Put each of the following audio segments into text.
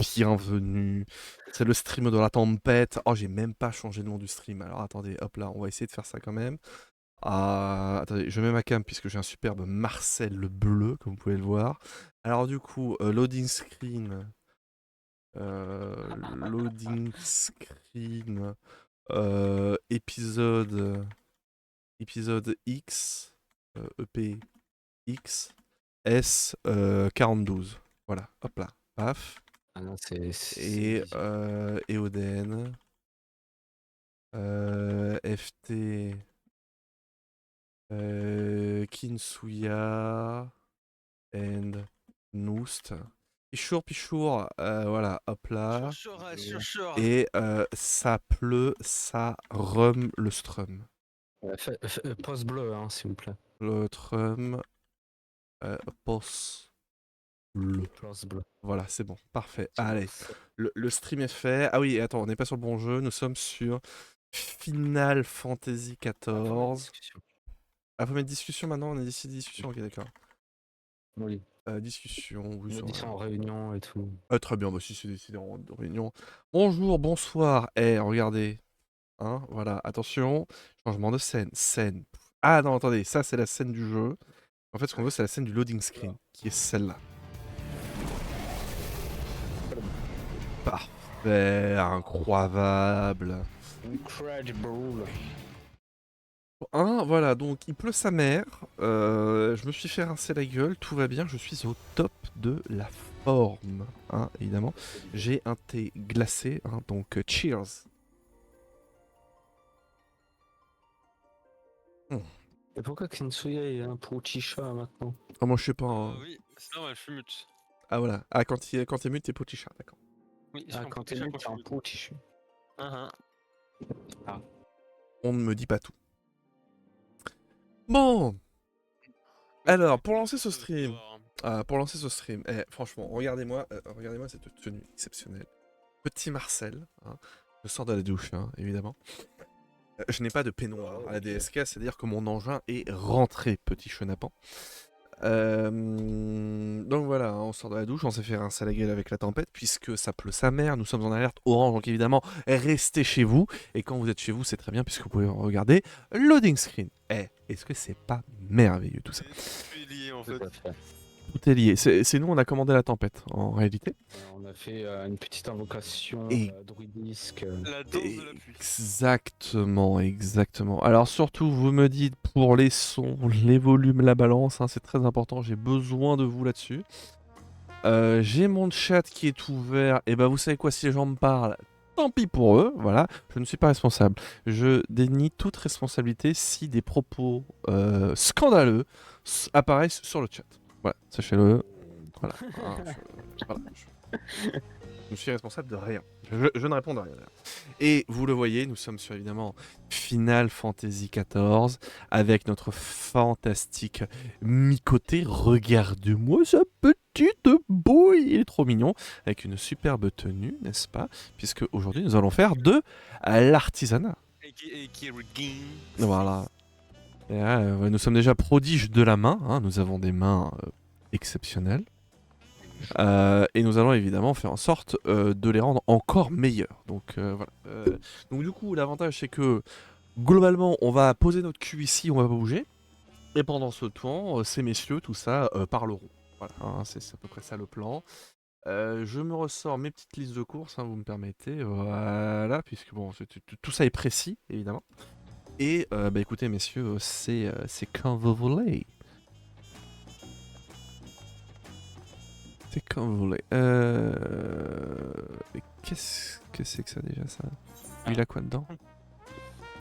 bienvenue. C'est le stream de la tempête. Oh, j'ai même pas changé le nom du stream. Alors attendez, hop là, on va essayer de faire ça quand même. Ah, attendez, je mets ma cam puisque j'ai un superbe Marcel bleu, comme vous pouvez le voir. Alors du coup, loading screen. Loading screen. Épisode X. EP X. S 4012. Voilà, hop là, paf. Ah non, c'est Et Eoden, FT, Kinsuya, and Noust. Pichour, voilà, hop là. Sure. Et ça pleut, ça rhum le strum. Post bleu, hein, s'il vous plaît. Le trum, pos bleu. Post bleu. Voilà, c'est bon, parfait. Allez, le stream est fait. Ah oui, attends, on n'est pas sur le bon jeu, nous sommes sur Final Fantasy XIV. Ah, faut mettre discussion maintenant, on est ici discussion, ok d'accord. Oui. Discussion, oui, On dit ça en réunion et tout. très bien, bah si c'est décidé en réunion. Bonjour, bonsoir, regardez. Hein, voilà, attention, changement de scène. Ah non, attendez, ça c'est la scène du jeu. En fait, ce qu'on veut, c'est la scène du loading screen, qui est celle-là. Parfait, incroyable. Incredible. Voilà, donc il pleut sa mère, je me suis fait rincer la gueule, tout va bien, je suis au top de la forme, hein, évidemment. J'ai un thé glacé, hein, donc cheers. Et pourquoi Kinsuya est un petit chat maintenant? Ah, moi je sais pas. Hein. Oui, c'est normal, je suis mute. Ah voilà, ah quand t'es mute, t'es petit chat, d'accord. Oui, Quand t'es mute, t'es un petit chat. On ne me dit pas tout. Bon. Alors, pour lancer ce stream, franchement, regardez-moi cette tenue exceptionnelle. Petit Marcel, hein, je sors de la douche, hein, évidemment. Je n'ai pas de peignoir à la DSK, c'est-à-dire que mon engin est rentré, petit chenapan. Donc voilà, hein, on sort de la douche, on s'est fait rincer la gueule avec la tempête, puisque ça pleut sa mère, nous sommes en alerte orange, donc évidemment, restez chez vous. Et quand vous êtes chez vous, c'est très bien, puisque vous pouvez regarder loading screen. Est-ce que c'est pas merveilleux tout ça? Tout est lié en fait. Tout est lié. C'est nous, on a commandé la tempête, en réalité. On a fait une petite invocation druidisque. La danse de la pluie. Exactement. Alors surtout, vous me dites pour les sons, les volumes, la balance, hein, c'est très important, j'ai besoin de vous là-dessus. J'ai mon chat qui est ouvert, et bah vous savez quoi, si les gens me parlent, tant pis pour eux, voilà, je ne suis pas responsable. Je dénie toute responsabilité si des propos scandaleux apparaissent sur le chat. Voilà, sachez-le. Voilà. Je suis responsable de rien. Je ne réponds de rien. Et vous le voyez, nous sommes sur évidemment Final Fantasy XIV avec notre fantastique Micoté. Regarde-moi sa petite bouille, il est trop mignon, avec une superbe tenue, n'est-ce pas? Puisque aujourd'hui nous allons faire de l'artisanat. Voilà. Et là, nous sommes déjà prodiges de la main, hein, nous avons des mains exceptionnelles. Et nous allons évidemment faire en sorte de les rendre encore meilleurs. Donc voilà. Donc du coup, l'avantage c'est que globalement, on va poser notre cul ici, on va pas bouger. Et pendant ce temps, ces messieurs, tout ça, parleront. Voilà, hein, c'est à peu près ça le plan. Je me ressors mes petites listes de courses, hein, vous me permettez. Voilà, puisque bon, tout ça est précis, évidemment. Et bah écoutez, messieurs, c'est quand vous voulez. C'est comme vous voulez. Qu'est-ce que c'est que ça déjà ça? Il a quoi dedans?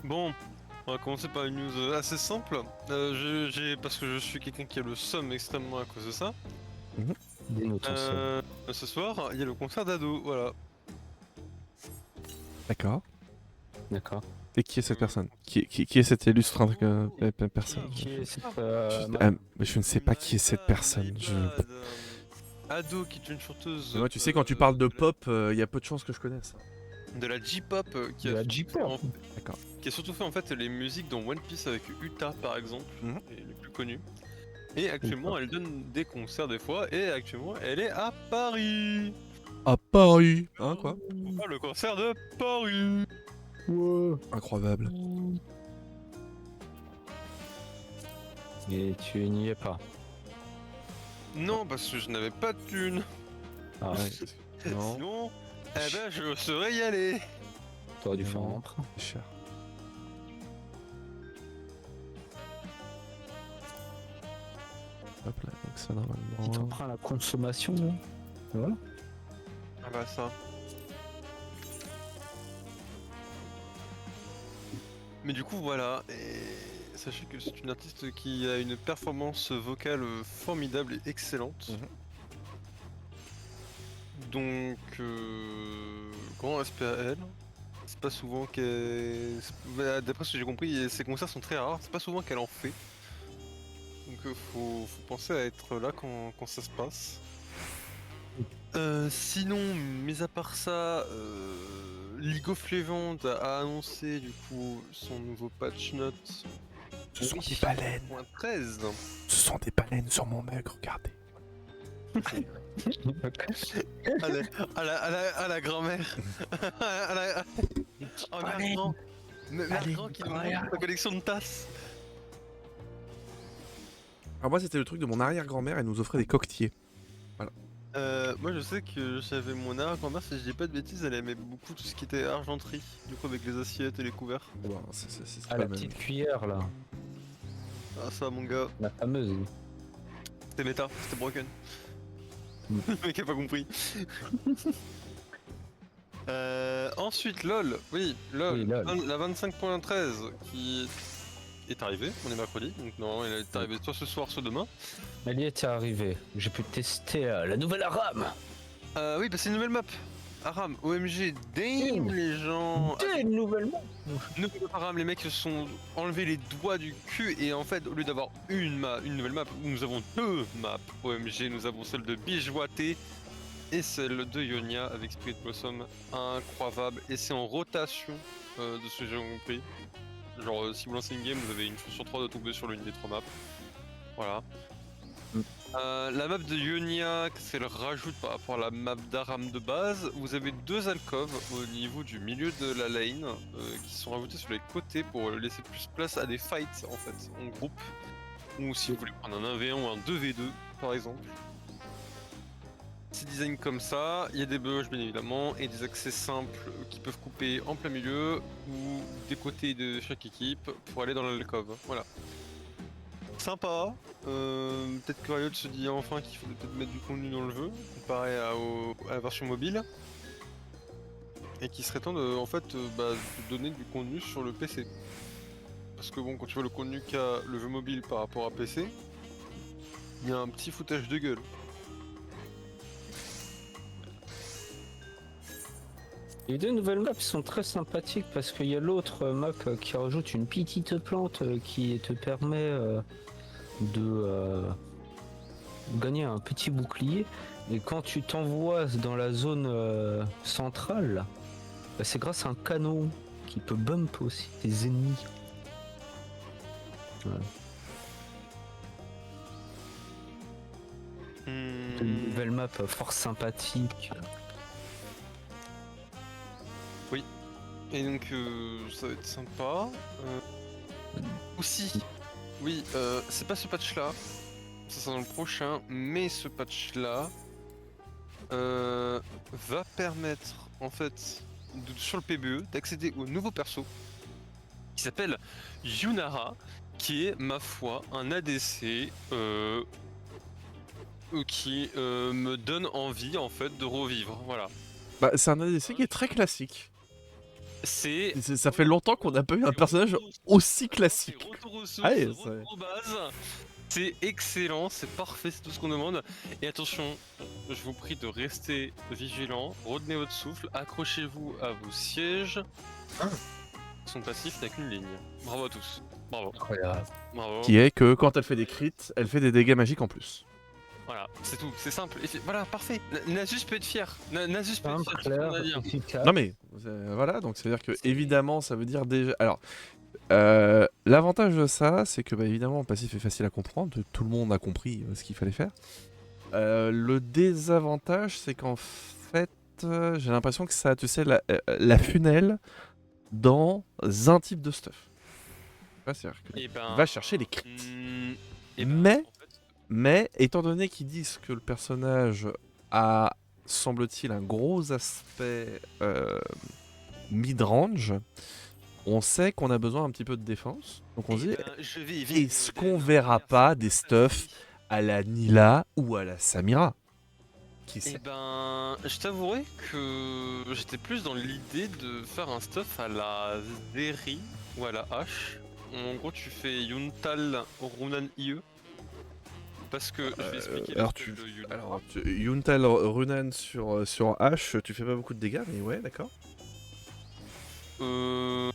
Bon, on va commencer par une news assez simple. Parce que je suis quelqu'un qui a le somme extrêmement à cause de ça. Ce soir, il y a le concert d'Ado, voilà. D'accord. D'accord. Et qui est cette personne? Qui est cette illustre personne? Mais je ne sais pas qui est cette personne. Ado qui est une chanteuse. Moi, tu sais, quand tu parles de pop, il y a peu de chances que je connaisse. De la J-pop qui a D'accord. Qui a surtout fait en fait les musiques dans One Piece avec Uta par exemple, les plus connus. Et actuellement elle donne des concerts des fois et actuellement elle est à Paris. À Paris. Hein, quoi? Ah, le concert de Paris. Ouais. Incroyable. Et tu n'y es pas. Non, parce que je n'avais pas de thune. Ah ouais, Non, Sinon, eh ben, je serais y allé. t'aurais dû faire un Non. emprunt. c'est cher. Hop là, donc ça Petit normalement. emprunt à la consommation, là. Voilà. Ah bah ça. Mais du coup voilà, et sachez que c'est une artiste qui a une performance vocale formidable et excellente. Mhm. Donc grand respect à elle. C'est pas souvent qu'elle... D'après ce que j'ai compris, ses concerts sont très rares, c'est pas souvent qu'elle en fait. Donc faut penser à être là quand ça se passe. Sinon, mis à part ça, League of Legends a annoncé du coup son nouveau patch note. Ce sont Oui, des baleines. 13. Ce sont des baleines sur mon mug, regardez. À la grand-mère. à la... Oh, mère grand. Mère grand qui nous montre sa collection de tasses. Alors moi c'était le truc de mon arrière-grand-mère, elle nous offrait des coquetiers. Moi je sais que j'avais mon arrière-grand-mère, si je dis pas de bêtises, elle aimait beaucoup tout ce qui était argenterie, du coup avec les assiettes et les couverts. Bon, c'est Ah, pas la le même. petite cuillère, là. Ah ça mon gars, La fameuse. c'était méta, c'était broken. Mm. Le mec a pas compris. Ensuite LOL, oui, LOL, Oui, LOL. La 25.13 qui est arrivée, on est mercredi, donc non, elle est arrivée soit ce soir, soit demain. Elle y était arrivée. J'ai pu tester la nouvelle Aram. Oui, bah c'est une nouvelle map. Aram, OMG, damn les gens. T'es une nouvelle map. Nouvelle Aram, les mecs se sont enlevés les doigts du cul et en fait, au lieu d'avoir une nouvelle map, nous avons deux maps OMG. Nous avons celle de Bijouaté et celle de Ionia avec Spirit Blossom. Incroyable. Et c'est en rotation de ce que j'ai compris. Genre, si vous lancez une game, vous avez une chance sur 3 de tomber sur l'une des 3 maps. Voilà. La map de Ionia, c'est le rajout par rapport à la map d'Aram de base. Vous avez deux alcôves au niveau du milieu de la lane qui sont rajoutées sur les côtés pour laisser plus place à des fights en fait, en groupe. Ou si vous voulez prendre un 1v1 ou un 2v2 par exemple. C'est design comme ça, il y a des bugs bien évidemment et des accès simples qui peuvent couper en plein milieu ou des côtés de chaque équipe pour aller dans l'alcôve. Voilà. Sympa. Peut-être que Riot se dit enfin qu'il faudrait peut-être mettre du contenu dans le jeu, comparé à la version mobile. Et qu'il serait temps de, en fait, de donner du contenu sur le PC. Parce que bon, quand tu vois le contenu qu'a le jeu mobile par rapport à PC, il y a un petit foutage de gueule. Les deux nouvelles maps sont très sympathiques parce qu'il y a l'autre map qui rajoute une petite plante qui te permet de gagner un petit bouclier. Et quand tu t'envoies dans la zone centrale, bah, c'est grâce à un canon qui peut bump aussi tes ennemis. Voilà. Une nouvelle map fort sympathique. Et donc ça va être sympa. Aussi, oui, c'est pas ce patch là, ça sera dans le prochain, mais ce patch là va permettre en fait sur le PBE d'accéder au nouveau perso qui s'appelle Yunara, qui est ma foi un ADC qui me donne envie en fait de revivre, voilà. Bah c'est un ADC qui est très classique. Ça fait longtemps qu'on n'a pas eu un personnage aussi classique. C'est retour aux sources, Allez, retour aux bases. C'est excellent, c'est parfait, c'est tout ce qu'on demande. Et attention, je vous prie de rester vigilant, retenez votre souffle, accrochez-vous à vos sièges. Son passif n'a qu'une ligne. Bravo à tous. Bravo. Incroyable. Bravo. Qui est que quand elle fait des crits, elle fait des dégâts magiques en plus. Voilà, c'est tout, c'est simple. Et voilà, parfait. Nasus peut être fier. Nasus peut être Simple, fier, c'est ce qu'on a clair, dit, hein. efficace. Non mais voilà, donc c'est à dire que évidemment ça veut dire déjà. Alors l'avantage de ça, c'est que bah, évidemment le passif est facile à comprendre, tout le monde a compris ce qu'il fallait faire. Le désavantage, c'est qu'en fait, j'ai l'impression que ça, tu sais, la funelle dans un type de stuff. C'est-à-dire que Et ben. va chercher les crits. Et ben, Mais- en fait, Mais étant donné qu'ils disent que le personnage a, semble-t-il, un gros aspect mid-range, on sait qu'on a besoin un petit peu de défense. Donc on se dit, je vais éviter est-ce le qu'on modèle verra inverse pas de des la stuffs pacifie. à la Nila ou à la Samira? Qui Eh sait? ben, je t'avouerai que j'étais plus dans l'idée de faire un stuff à la Zeri ou à la H. En gros, tu fais Yuntal Runan IE. Parce que je vais expliquer alors le spell de Yunara. Alors, Yuntal Runan sur H, tu fais pas beaucoup de dégâts, mais ouais, d'accord. Enfin,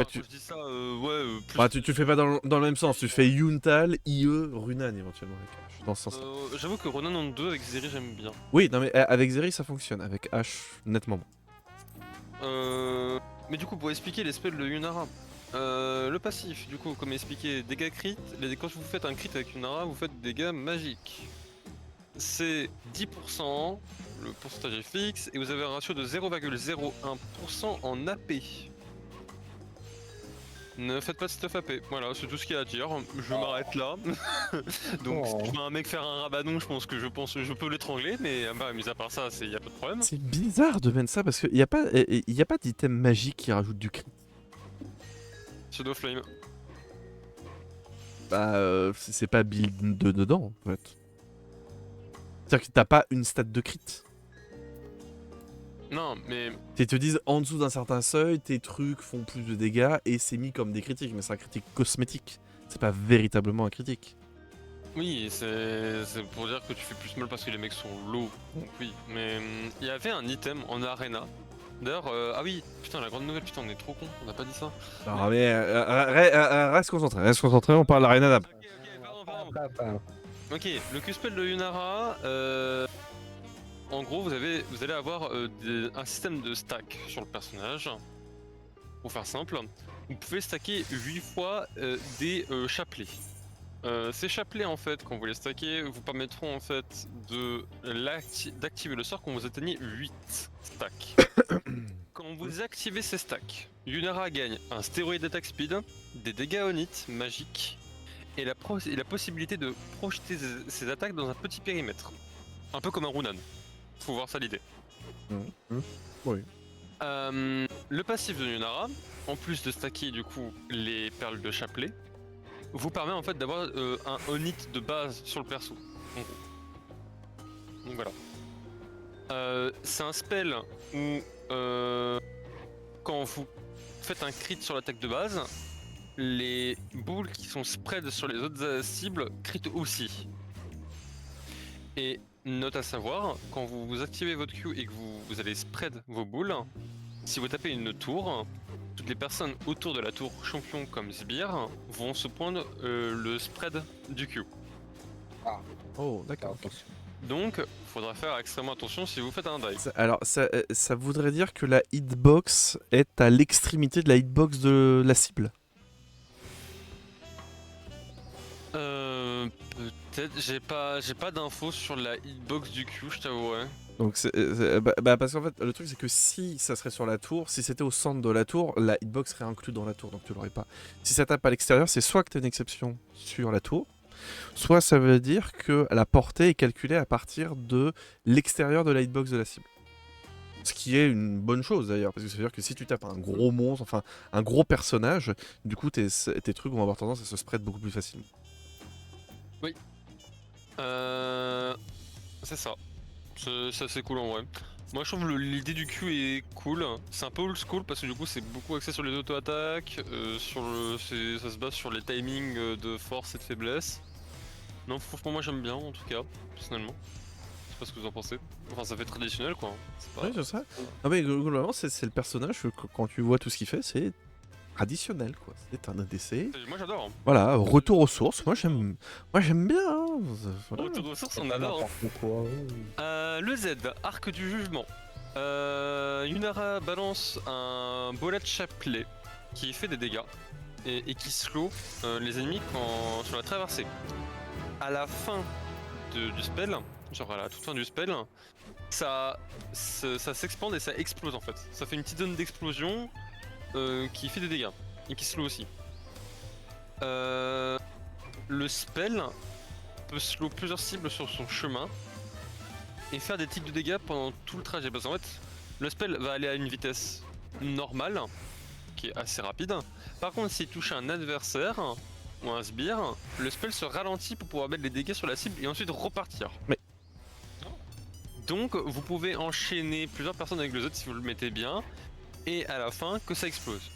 tu- quand je dis ça, ouais, plus. Bah, tu fais pas dans le même sens, tu fais Yuntal, IE, Runan éventuellement avec H, dans ce sens-là. J'avoue que Ronan en 2 avec Zeri j'aime bien. Oui, non mais avec Zeri ça fonctionne, avec H, nettement moins. Mais du coup, pour expliquer les spells de Yunara, le passif, du coup, comme expliqué, dégâts crit, quand vous faites un crit avec Yunara, vous faites des dégâts magiques. C'est 10%, le pourcentage est fixe, et vous avez un ratio de 0,01% en AP. Ne faites pas de stuff AP, voilà, c'est tout ce qu'il y a à dire. Je m'arrête là. Donc, si je vois un mec faire un rabanon, je pense que je peux l'étrangler, mais bah, mis à part ça, y a pas de problème. C'est bizarre de mettre ça parce qu'il n'y a pas d'item magique qui rajoute du crit. Pseudo Flame. Bah, c'est pas build dedans en fait. C'est-à-dire que t'as pas une stat de crit. Non, mais Ils te disent en dessous d'un certain seuil, tes trucs font plus de dégâts et c'est mis comme des critiques, mais c'est un critique cosmétique. C'est pas véritablement un critique. oui, c'est pour dire que tu fais plus mal parce que les mecs sont low. Donc oui, mais il y avait un item en arena. D'ailleurs, ah oui, putain, la grande nouvelle, putain, on est trop con, on n'a pas dit ça. Alors, mais reste concentré, on parle d'Arena d'ab. Pardon. Papa. Ok, le Q-spell de Yunara, en gros, vous allez avoir un système de stack sur le personnage. Pour faire simple, vous pouvez stacker 8 fois des chapelets. Ces chapelets, en fait, quand vous les stackez, vous permettront en fait d'activer le sort quand vous atteignez 8 stacks. Quand vous activez ces stacks, Yunara gagne un stéroïde d'attaque speed, des dégâts onite magiques et la possibilité de projeter ses attaques dans un petit périmètre. Un peu comme un Runan. Faut voir ça l'idée. Oui. Le passif de Yunara, en plus de stacker du coup les perles de chapelet, vous permet en fait d'avoir un onit de base sur le perso. En gros. Donc voilà. C'est un spell où quand vous faites un crit sur l'attaque de base, les boules qui sont spread sur les autres cibles crit aussi. Et note à savoir, quand vous activez votre Q et que vous allez spread vos boules, si vous tapez une tour, toutes les personnes autour de la tour champion comme Sbire vont se prendre le spread du Q. Oh, d'accord. Donc, faudra faire extrêmement attention si vous faites un dive. Alors, ça voudrait dire que la hitbox est à l'extrémité de la hitbox de la cible. Peut-être, j'ai pas d'infos sur la hitbox du Q, je t'avouerai. Donc, parce qu'en fait, le truc c'est que si ça serait sur la tour, si c'était au centre de la tour, la hitbox serait inclue dans la tour, donc tu l'aurais pas. Si ça tape à l'extérieur, c'est soit que t'as une exception sur la tour, soit ça veut dire que la portée est calculée à partir de l'extérieur de la hitbox de la cible. Ce qui est une bonne chose d'ailleurs, parce que ça veut dire que si tu tapes un gros monstre, enfin un gros personnage, du coup tes trucs vont avoir tendance à se spread beaucoup plus facilement. C'est ça. C'est assez cool en vrai. Moi je trouve l'idée du Q est cool. C'est un peu old school parce que du coup c'est beaucoup axé sur les auto-attaques, ça se base sur les timings de force et de faiblesse. Non, franchement moi j'aime bien en tout cas, personnellement. Je sais pas ce que vous en pensez. Enfin ça fait traditionnel quoi. C'est pas... Oui, je sais. Ah mais globalement c'est le personnage que quand tu vois tout ce qu'il fait, c'est traditionnel quoi. C'est un ADC. Moi j'adore. Voilà, retour aux sources. Moi j'aime bien. Hein. Voilà. Retour aux sources, on adore. Le Z, arc du jugement. Yunara balance un bolet de chapelet qui fait des dégâts et qui slow les ennemis sur la traversée. À la fin du spell, genre à la toute fin du spell, ça s'expande et ça explose en fait. Ça fait une petite zone d'explosion qui fait des dégâts et qui slow aussi. Le spell peut slow plusieurs cibles sur son chemin et faire des tics de dégâts pendant tout le trajet. Parce qu'en fait, le spell va aller à une vitesse normale, qui est assez rapide. Par contre, s'il touche un adversaire ou un sbire, le spell se ralentit pour pouvoir mettre les dégâts sur la cible et ensuite repartir. Mais- Donc, vous pouvez enchaîner plusieurs personnes avec le Z si vous le mettez bien, et à la fin, que ça explose.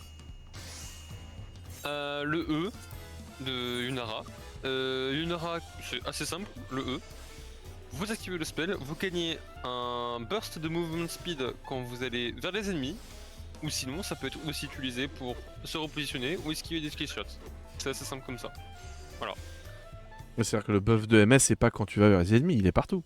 Le E de Yunara. Yunara, c'est assez simple, le E. Vous activez le spell, vous gagnez un burst de movement speed quand vous allez vers les ennemis, ou sinon ça peut être aussi utilisé pour se repositionner ou esquiver des skill shots. C'est assez simple comme ça. C'est-à-dire que le buff de MS, c'est pas quand tu vas vers les ennemis, il est partout.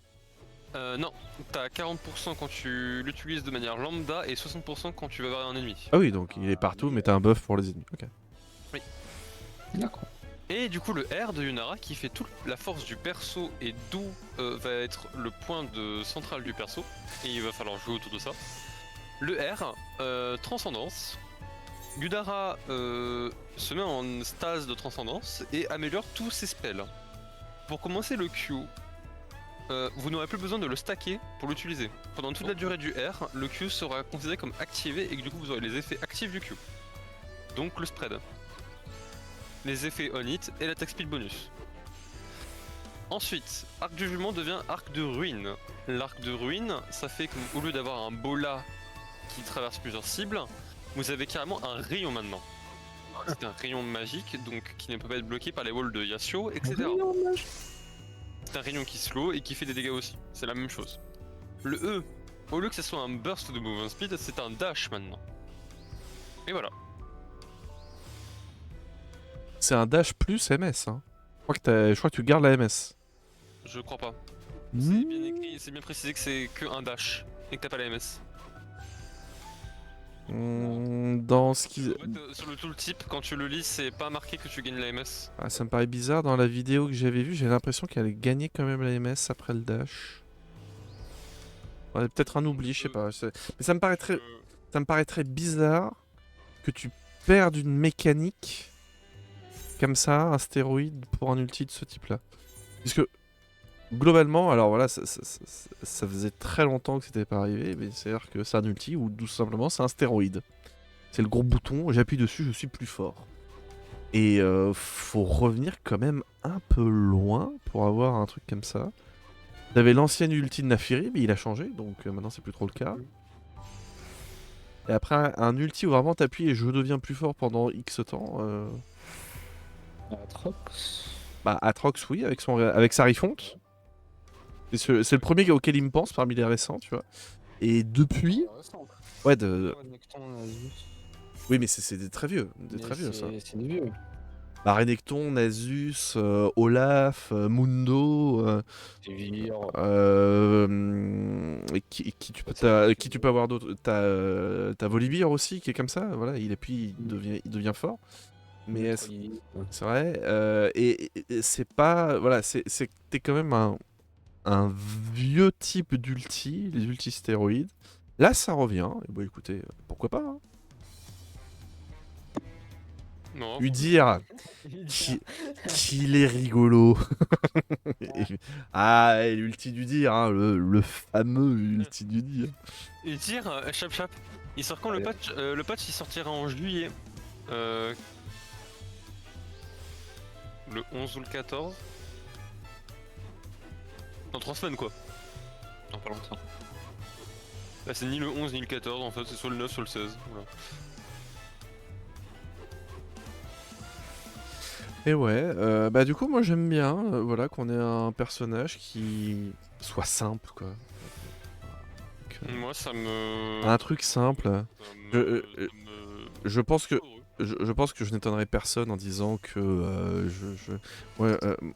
Non, t'as 40% quand tu l'utilises de manière lambda et 60% quand tu vas vers un ennemi. Ah oui, donc il est partout, mais t'as un buff pour les ennemis. Ok. D'accord. Et du coup le R de Yunara qui fait toute la force du perso et d'où va être le point de central du perso, et il va falloir jouer autour de ça. Le R, transcendance. Yunara se met en stase de transcendance et améliore tous ses spells. Pour commencer le Q, vous n'aurez plus besoin de le stacker pour l'utiliser. Pendant toute la durée du R, le Q sera considéré comme activé et que du coup vous aurez les effets actifs du Q. Donc le spread, les effets on hit et l'attaque speed bonus. Ensuite, arc du jugement devient arc de ruine. L'arc de ruine, ça fait qu'au lieu d'avoir un bola qui traverse plusieurs cibles, vous avez carrément un rayon maintenant. C'est un rayon magique, donc qui ne peut pas être bloqué par les walls de Yasuo, etc. C'est un rayon qui slow et qui fait des dégâts aussi, c'est la même chose. Le E, au lieu que ce soit un burst de movement speed, c'est un dash maintenant. Et voilà. C'est un dash plus MS. Hein. Je crois que tu gardes la MS. Je crois pas. C'est bien écrit, c'est bien précisé que c'est que un dash et que t'as pas la MS. Dans ce qui... En fait, sur le tooltip, quand tu le lis, c'est pas marqué que tu gagnes la MS. Ah, ça me paraît bizarre, dans la vidéo que j'avais vue, j'ai l'impression qu'elle gagnait quand même la MS après le dash. Ouais, peut-être un oubli, je sais pas. Mais ça me paraît très bizarre que tu perdes une mécanique comme ça, un stéroïde, pour un ulti de ce type-là. Puisque, globalement, alors voilà, ça faisait très longtemps que c'était pas arrivé, mais c'est-à-dire que c'est un ulti, ou tout simplement c'est un stéroïde. C'est le gros bouton, j'appuie dessus, je suis plus fort. Et faut revenir quand même un peu loin pour avoir un truc comme ça. T'avais l'ancienne ulti de Naafiri, mais il a changé, donc maintenant c'est plus trop le cas. Et après un ulti où vraiment t'appuies et je deviens plus fort pendant X temps. Atrox. Bah Atrox oui, avec sa refonte. C'est le premier auquel il me pense parmi les récents, tu vois. Et depuis... Ouais, oui, mais c'est des très vieux, ça. C'est des vieux. Bah, Renekton, Nasus, Olaf, Mundo, qui tu peux avoir d'autres. T'as Volibear aussi qui est comme ça, voilà, il appuie, il devient fort. Mais c'est vrai, et c'est pas. Voilà, t'es quand même un vieux type d'ulti, les ultis stéroïdes. Là, ça revient, et bon, écoutez, pourquoi pas, hein. Non. Lui dire qu'il est rigolo. Ah, et l'ulti du dire, hein, le fameux ulti du dire. Et dire, chap, il sort quand le patch? Le patch il sortira en juillet. Le 11 ou le 14. Dans 3 semaines quoi. Non, pas longtemps. Là c'est ni le 11 ni le 14 en fait, c'est soit le 9 soit le 16. Voilà. Et ouais, bah du coup moi j'aime bien, voilà, qu'on ait un personnage qui soit simple quoi. Moi ça me... Un truc simple. Je pense que je n'étonnerai personne en disant que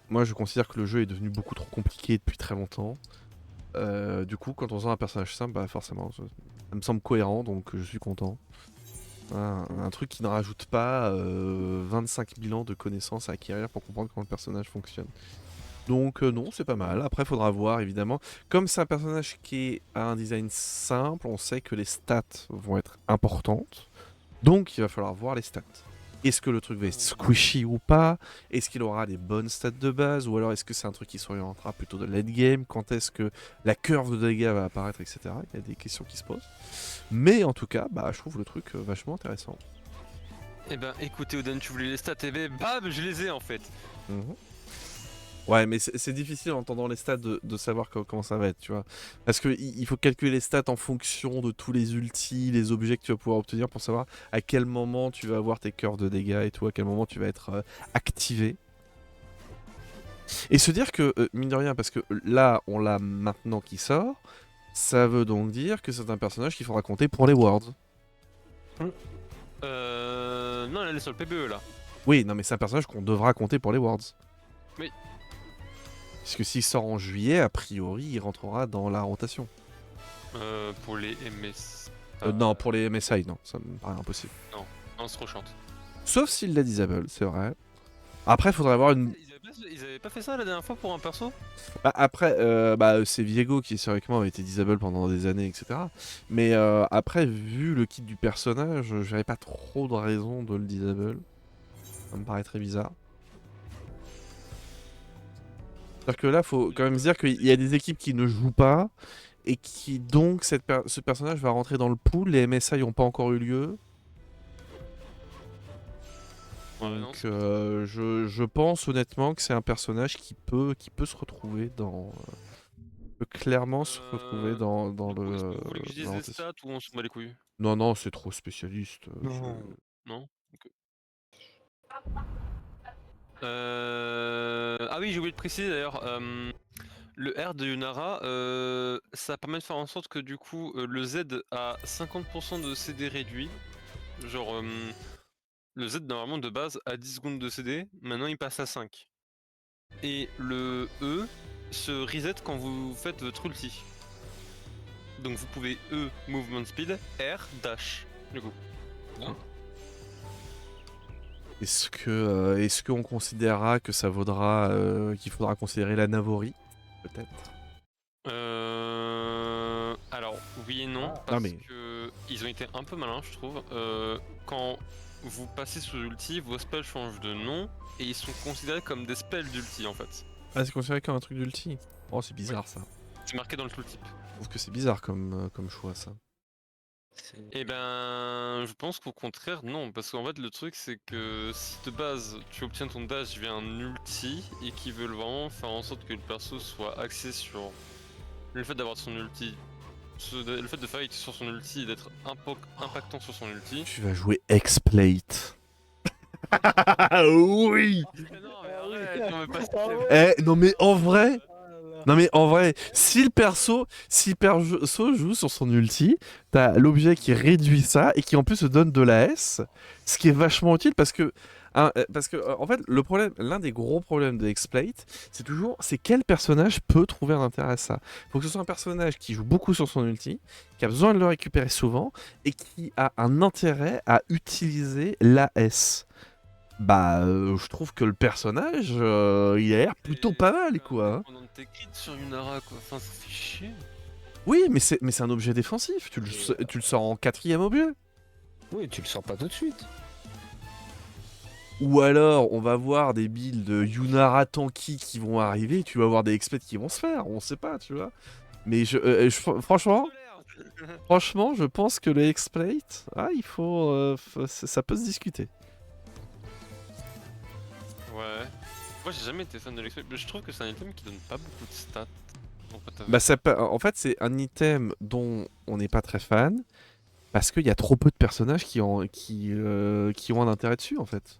moi je considère que le jeu est devenu beaucoup trop compliqué depuis très longtemps. Du coup quand on a un personnage simple, bah forcément ça me semble cohérent, donc je suis content. Un truc qui ne rajoute pas 25 000 ans de connaissances à acquérir pour comprendre comment le personnage fonctionne. Donc non, c'est pas mal. Après, faudra voir évidemment. Comme c'est un personnage qui a un design simple, on sait que les stats vont être importantes. Donc il va falloir voir les stats. Est-ce que le truc va être squishy ou pas? Est-ce qu'il aura des bonnes stats de base? Ou alors est-ce que c'est un truc qui s'orientera plutôt de late game? Quand est-ce que la curve de dégâts va apparaître, etc. Il y a des questions qui se posent. Mais en tout cas, bah, je trouve le truc vachement intéressant. Eh ben écoutez Oden, tu voulais les stats, et ben bam, je les ai en fait. Mhm. Ouais, mais c'est difficile en entendant les stats de savoir comment ça va être, tu vois. Parce qu'il faut calculer les stats en fonction de tous les ultis, les objets que tu vas pouvoir obtenir pour savoir à quel moment tu vas avoir tes curves de dégâts et tout, à quel moment tu vas être activé. Et se dire que, mine de rien, parce que là, on l'a maintenant qui sort, ça veut donc dire que c'est un personnage qu'il faudra compter pour les Worlds. Non, elle est sur le PBE là. Oui, non mais c'est un personnage qu'on devra compter pour les Worlds. Oui. Parce que s'il sort en juillet, a priori, il rentrera dans la rotation. Pour les MS. Non, pour les MSI, non, ça me paraît impossible. Non, c'est trop chiant. Sauf s'il l'a disable, c'est vrai. Après, il faudrait avoir une... Ils avaient pas fait ça la dernière fois pour un perso? Bah, après, c'est Viego qui, historiquement, a été disable pendant des années, etc. Mais après, vu le kit du personnage, j'avais pas trop de raison de le disable. Ça me paraît très bizarre. C'est-à-dire que là, faut quand même se dire qu'il y a des équipes qui ne jouent pas et qui donc ce personnage va rentrer dans le pool. Les MSI n'ont pas encore eu lieu. Ouais, non, Donc je pense honnêtement que c'est un personnage qui peut se retrouver dans... peut clairement se retrouver dans le... Est-ce que vous voulez que je dise la les rotation. stats ou on se bat les couilles? Non, non, c'est trop spécialiste. Non? Ok. Ah oui, j'ai oublié de préciser d'ailleurs, le R de Yunara, ça permet de faire en sorte que du coup le Z a 50% de CD réduit. Genre le Z normalement de base a 10 secondes de CD, maintenant il passe à 5. Et le E se reset quand vous faites votre ulti. Donc vous pouvez E movement speed, R dash du coup. Est-ce qu'on considérera que ça vaudra... qu'il faudra considérer la Navori? Peut-être. Alors oui et non, Ah, parce mais- que ils ont été un peu malins je trouve. Quand vous passez sous ulti, vos spells changent de nom et ils sont considérés comme des spells d'ulti en fait. Ah, c'est considéré comme un truc d'ulti? Oh, c'est bizarre ça. C'est marqué dans le tooltip. Je trouve que c'est bizarre comme choix ça. Et ben je pense qu'au contraire non, parce qu'en fait le truc c'est que si de base tu obtiens ton dash via un ulti et qu'ils veulent vraiment faire en sorte que le perso soit axé sur le fait d'avoir son ulti, le fait de fight sur son ulti et d'être impactant sur son ulti. Tu vas jouer X-Plate. Oui. Non mais arrête, non mais pas Non mais en vrai... Non mais en vrai, si le perso joue sur son ulti, t'as l'objet qui réduit ça et qui en plus se donne de la S, ce qui est vachement utile parce que en fait l'un des gros problèmes de X-Plate, c'est quel personnage peut trouver un intérêt à ça. Faut que ce soit un personnage qui joue beaucoup sur son ulti, qui a besoin de le récupérer souvent et qui a un intérêt à utiliser l'AS. Bah, je trouve que le personnage, il a l'air plutôt pas mal, quoi. Hein. On en tes crits sur Yunara quoi, enfin ça fait chier. Oui, mais c'est un objet défensif. Tu le sors en 4ème objet. Oui, tu le sors pas tout de suite. Ou alors, on va voir des builds de Yunara Tanky qui vont arriver. Tu vas voir des experts qui vont se faire. On sait pas, tu vois. Mais franchement, je pense que le X-Plate, il faut, ça peut se discuter. Ouais. Moi j'ai jamais été fan de l'exploit, mais je trouve que c'est un item qui donne pas beaucoup de stats. En fait, c'est un item dont on n'est pas très fan parce qu'il y a trop peu de personnages qui ont un intérêt dessus, en fait.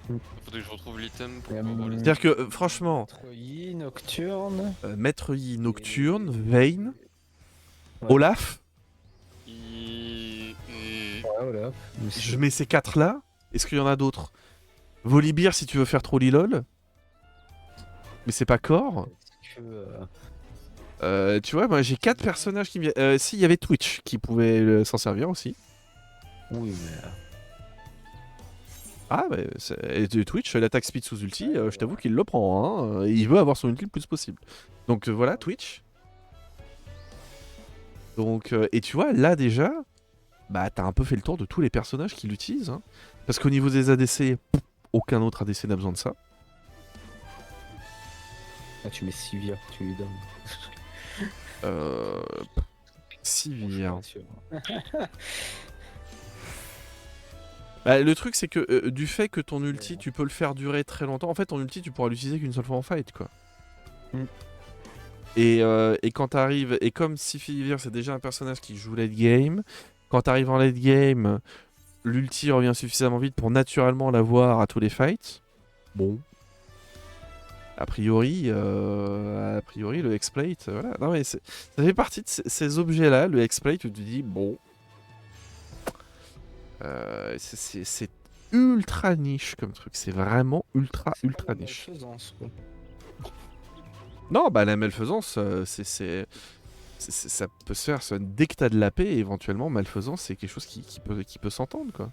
Faudrait que je retrouve l'item pour Et, voir les C'est-à-dire que, franchement, Maître Yi, Nocturne. Maître Yi, Nocturne, Vayne, Ouais. Olaf, Ouais, voilà. je mets ces 4-là. Est-ce qu'il y en a d'autres? Volibear si tu veux faire trop lol. Mais c'est pas Core. Tu vois, moi j'ai 4 personnages qui me viennent. Si, il y avait Twitch qui pouvait s'en servir aussi. Oui, mais. Ah, mais et Twitch, l'attaque speed sous ulti, je t'avoue qu'il le prend, hein. Il veut avoir son ulti le plus possible. Donc voilà, Twitch. Donc, et tu vois, là déjà, bah t'as un peu fait le tour de tous les personnages qui l'utilisent. Hein. Parce qu'au niveau des ADC, aucun autre ADC n'a besoin de ça. Ah, tu mets Sivir, tu lui donnes. Euh... Sivir. Bah, le truc, c'est que du fait que ton ulti, tu peux le faire durer très longtemps. En fait, ton ulti, tu pourras l'utiliser qu'une seule fois en fight, quoi. Mm. Et quand t'arrives, et comme Sivir, c'est déjà un personnage qui joue late game, quand t'arrives en late game, l'ulti revient suffisamment vite pour naturellement l'avoir à tous les fights. Bon. A priori, le X-Plate, voilà. Non, mais ça fait partie de ces objets-là, le X-Plate, où tu te dis, bon. C'est ultra niche comme truc, c'est vraiment ultra niche. Non, bah la malfaisance, ça peut se faire. Dès que t'as de la paix, éventuellement, malfaisance, c'est quelque chose qui peut s'entendre, quoi.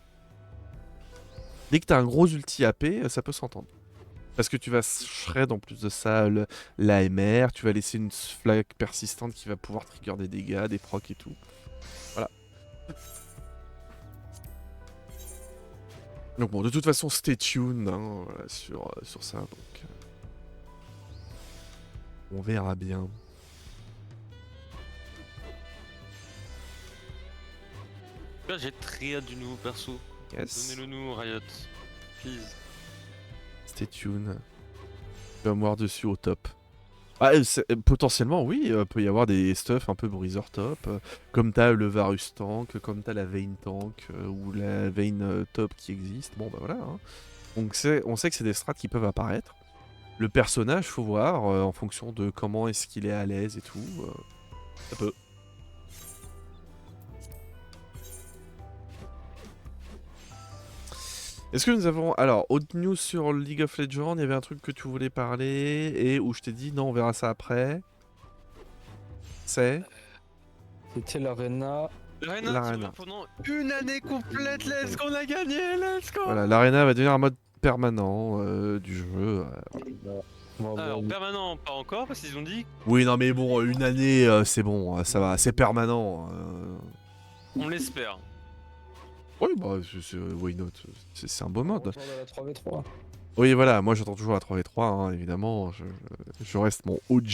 Dès que t'as un gros ulti AP, ça peut s'entendre. Parce que tu vas shred en plus de ça l'AMR, tu vas laisser une flag persistante qui va pouvoir trigger des dégâts, des procs et tout. Voilà. Donc bon, de toute façon, stay tuned hein, voilà, sur ça. Donc, on verra bien. Là, j'ai très hâte du nouveau perso. Yes. Donnez-le nous, Riot. Please. Stay tuned. Tu vas me voir dessus au top. Ah, potentiellement, oui, peut y avoir des stuff un peu Bruiser top. Comme t'as le Varus tank, comme t'as la Vayne tank, ou la Vayne top qui existe. Bon, bah voilà. Hein. Donc on sait que c'est des strats qui peuvent apparaître. Le personnage, faut voir, en fonction de comment est-ce qu'il est à l'aise et tout. Ça peut. Est-ce que nous avons... Alors, autre news sur League of Legends, il y avait un truc que tu voulais parler, et où je t'ai dit, non, on verra ça après. C'est... C'était l'Arena. L'Arena pendant une année complète, let's go, on a gagné, let's go. Voilà, l'Arena va devenir un mode permanent du jeu. Alors, permanent, pas encore, parce qu'ils ont dit... Oui, non mais bon, une année, c'est bon, ça va, c'est permanent. On l'espère. Oui, bah, why not, c'est un beau mode. Retour de la 3v3. Oui, voilà, moi j'attends toujours la 3v3, hein, évidemment, je reste mon OG.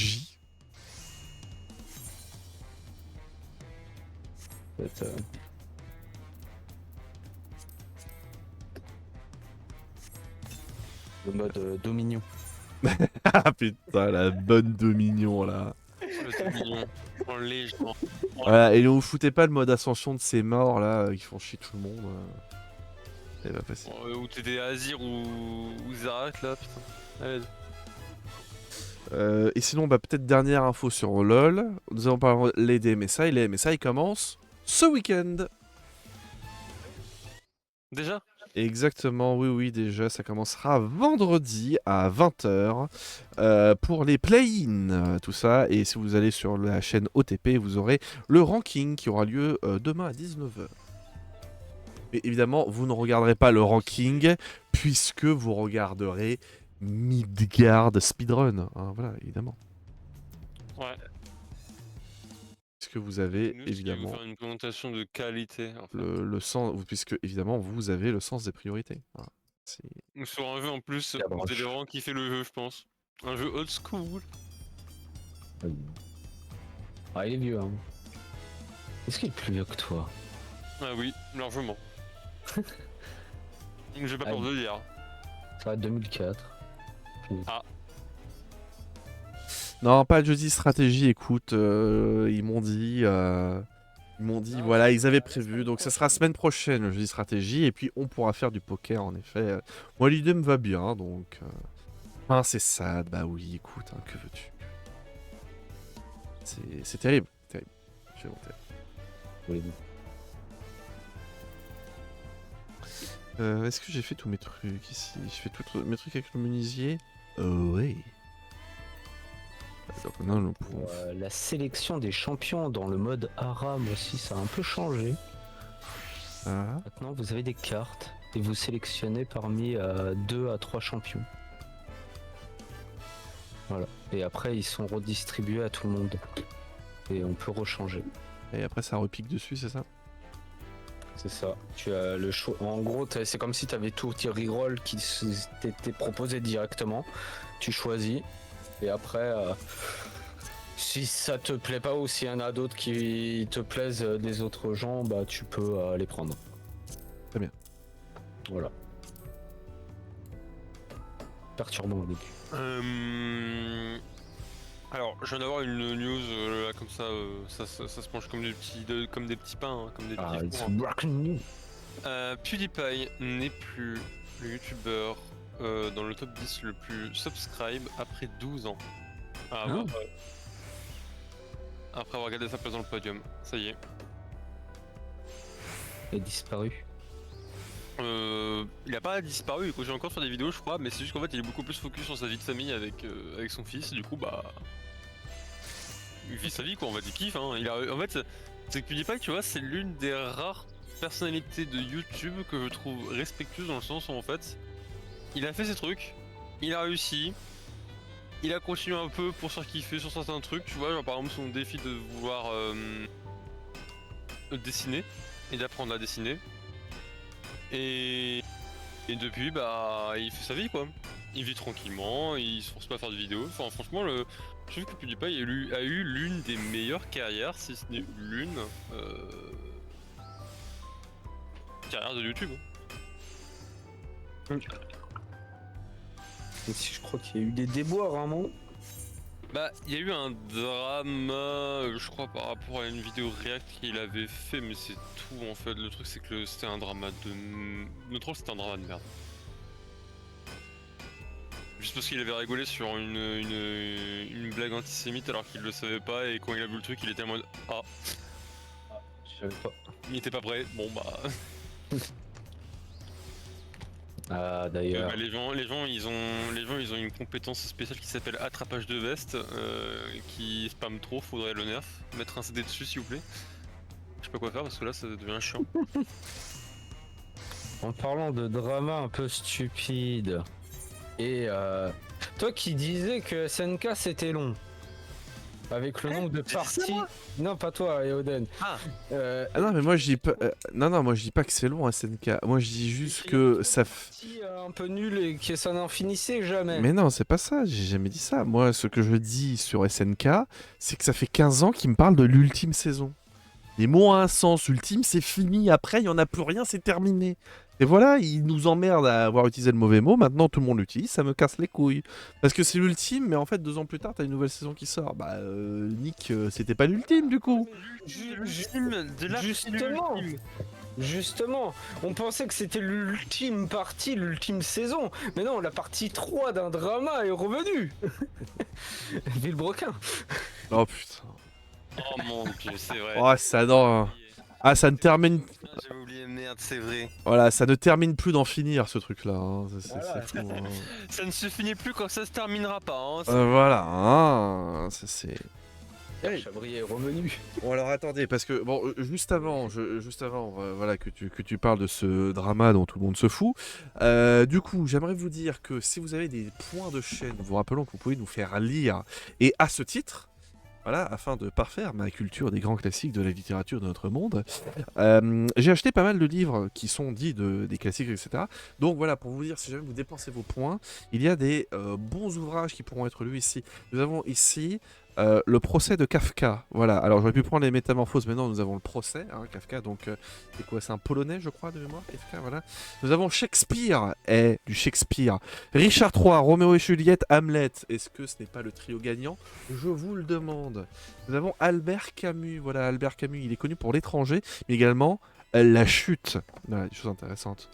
Le mode Dominion. Ah putain, la bonne Dominion là. Le Dominion, en légende. Voilà, et ne vous foutez pas le mode ascension de ces morts là, qui font chier tout le monde. C'est pas possible. Ou t'étais Azir ou Zarak là, putain. Allez. Et sinon, bah, peut-être dernière info sur LoL. Nous allons parler des MSI. Les MSI commencent ce week-end. Déjà? Exactement, oui, déjà, ça commencera vendredi à 20h pour les play-in, tout ça. Et si vous allez sur la chaîne OTP, vous aurez le ranking qui aura lieu demain à 19h. Mais évidemment, vous ne regarderez pas le ranking puisque vous regarderez Midgard Speedrun. Hein, voilà, évidemment. Ouais. Puisque vous avez Nous, évidemment vous faire une présentation de qualité. En fait. le sens, puisque évidemment vous avez le sens des priorités. Voilà. Sur un jeu en plus, vous allez vraiment kiffer le jeu, je pense. Un jeu old school. Ah, il est vieux, hein. Est-ce qu'il est plus vieux que toi? Ah oui, largement. J'ai pas peur de dire. Ça va être 2004. Ah. Non, pas de jeudi stratégie, écoute, ils m'ont dit, voilà, ils avaient prévu, donc ça sera semaine prochaine le jeudi stratégie, et puis on pourra faire du poker, en effet. Moi, l'idée me va bien, donc... Enfin, c'est sad, bah oui, écoute, hein, que veux-tu? C'est terrible, terrible. Je vais monter. Est-ce que j'ai fait tous mes trucs ici? J'ai fait tous mes trucs avec le menuisier? Oui. Donc maintenant, nous pouvons... la sélection des champions dans le mode Aram aussi, ça a un peu changé. Ah. Maintenant, vous avez des cartes et vous sélectionnez parmi 2 à 3 champions. Voilà. Et après, ils sont redistribués à tout le monde. Et on peut rechanger. Et après, ça repique dessus, c'est ça? C'est ça. Tu as le choix. En gros, c'est comme si tu avais tout tes reroll qui t'étaient proposés directement. Tu choisis. Et après, si ça te plaît pas ou s'il y en a d'autres qui te plaisent des autres gens, bah tu peux les prendre. Très bien. Voilà. Perturbant au début. Alors, je viens d'avoir une news là comme ça, ça se mange comme des petits pains, hein, comme des Ah, petits it's fours, hein. breaking news. PewDiePie n'est plus le youtubeur dans le top 10 le plus subscribe après 12 ans. Après avoir gardé sa place dans le podium, ça y est. Il a disparu. Il a pas disparu, il continue encore sur des vidéos je crois, mais c'est juste qu'en fait il est beaucoup plus focus sur sa vie de famille avec son fils, et du coup bah... Il vit sa vie quoi, en fait, il kiffe hein. En fait, c'est que PewDiePie tu vois, c'est l'une des rares personnalités de YouTube que je trouve respectueuse dans le sens où en fait, il a fait ses trucs, il a réussi, il a continué un peu pour se faire kiffer sur certains trucs, tu vois, genre par exemple son défi de vouloir dessiner et d'apprendre à dessiner. Et depuis, bah, il fait sa vie quoi. Il vit tranquillement, il se force pas à faire de vidéos. Enfin, franchement, je trouve que PewDiePie a eu l'une des meilleures carrières, si ce n'est l'une, carrière de YouTube. Et si je crois qu'il y a eu des déboires à un moment. Bah, il y a eu un drama, je crois, par rapport à une vidéo React qu'il avait fait, mais c'est tout en fait. Le truc, c'est que c'était un drama de. Notre rôle, c'était un drama de merde. Juste parce qu'il avait rigolé sur une blague antisémite alors qu'il le savait pas, et quand il a vu le truc, il était en mode ah. Je savais pas. Il était pas prêt, bon bah. Ah d'ailleurs. Les gens ils ont une compétence spéciale qui s'appelle attrapage de veste, qui spam trop, faudrait le nerf, mettre un CD dessus s'il vous plaît. Je sais pas quoi faire parce que là ça devient chiant. En parlant de drama un peu stupide, et toi qui disais que SNK c'était long, avec le nombre de parties. Non, pas toi, Eoden. Ah. Ah non, mais moi je dis pas. Non, moi je dis pas que c'est long, SNK. Moi je dis juste que ça. Un peu nul et que ça n'en finissait jamais. Mais non, c'est pas ça, j'ai jamais dit ça. Moi, ce que je dis sur SNK, c'est que ça fait 15 ans qu'ils me parlent de l'ultime saison. Les mots ont un sens, ultime c'est fini, après il n'y en a plus rien, c'est terminé. Et voilà, ils nous emmerdent à avoir utilisé le mauvais mot, maintenant tout le monde l'utilise, ça me casse les couilles. Parce que c'est l'ultime, mais en fait 2 ans plus tard, t'as une nouvelle saison qui sort. Bah, Nick, c'était pas l'ultime du coup. Justement, on pensait que c'était l'ultime partie, l'ultime saison. Mais non, la partie 3 d'un drama est revenue. Villebrequin. Oh putain. Oh mon dieu, c'est vrai. Oh, ça non. Ah, ça ne termine. J'avais oublié, merde, c'est vrai. Voilà, ça ne termine plus d'en finir ce truc-là. Hein. Voilà. C'est fou. Hein. Ça ne se finit plus quand ça se terminera pas. Hein. Voilà, hein. Ça c'est. Chabri est revenu. Bon alors attendez, parce que bon, juste avant, voilà que tu parles de ce drama dont tout le monde se fout. Du coup, j'aimerais vous dire que si vous avez des points de chaîne, vous rappelons que vous pouvez nous faire lire, et à ce titre. Voilà, afin de parfaire ma culture des grands classiques de la littérature de notre monde, j'ai acheté pas mal de livres qui sont dits des classiques, etc. Donc voilà, pour vous dire, si jamais vous dépensez vos points, il y a des bons ouvrages qui pourront être lus ici. Nous avons ici le procès de Kafka. Voilà, alors j'aurais pu prendre les métamorphoses, mais non, nous avons le procès, hein, Kafka, donc c'est quoi, c'est un polonais, je crois, de mémoire, Kafka, voilà. Nous avons Shakespeare, du Shakespeare. Richard III, Roméo et Juliette, Hamlet. Est-ce que ce n'est pas le trio gagnant? Je vous le demande. Nous avons Albert Camus, voilà, Albert Camus, il est connu pour L'étranger, mais également La Chute. Voilà, des choses intéressantes.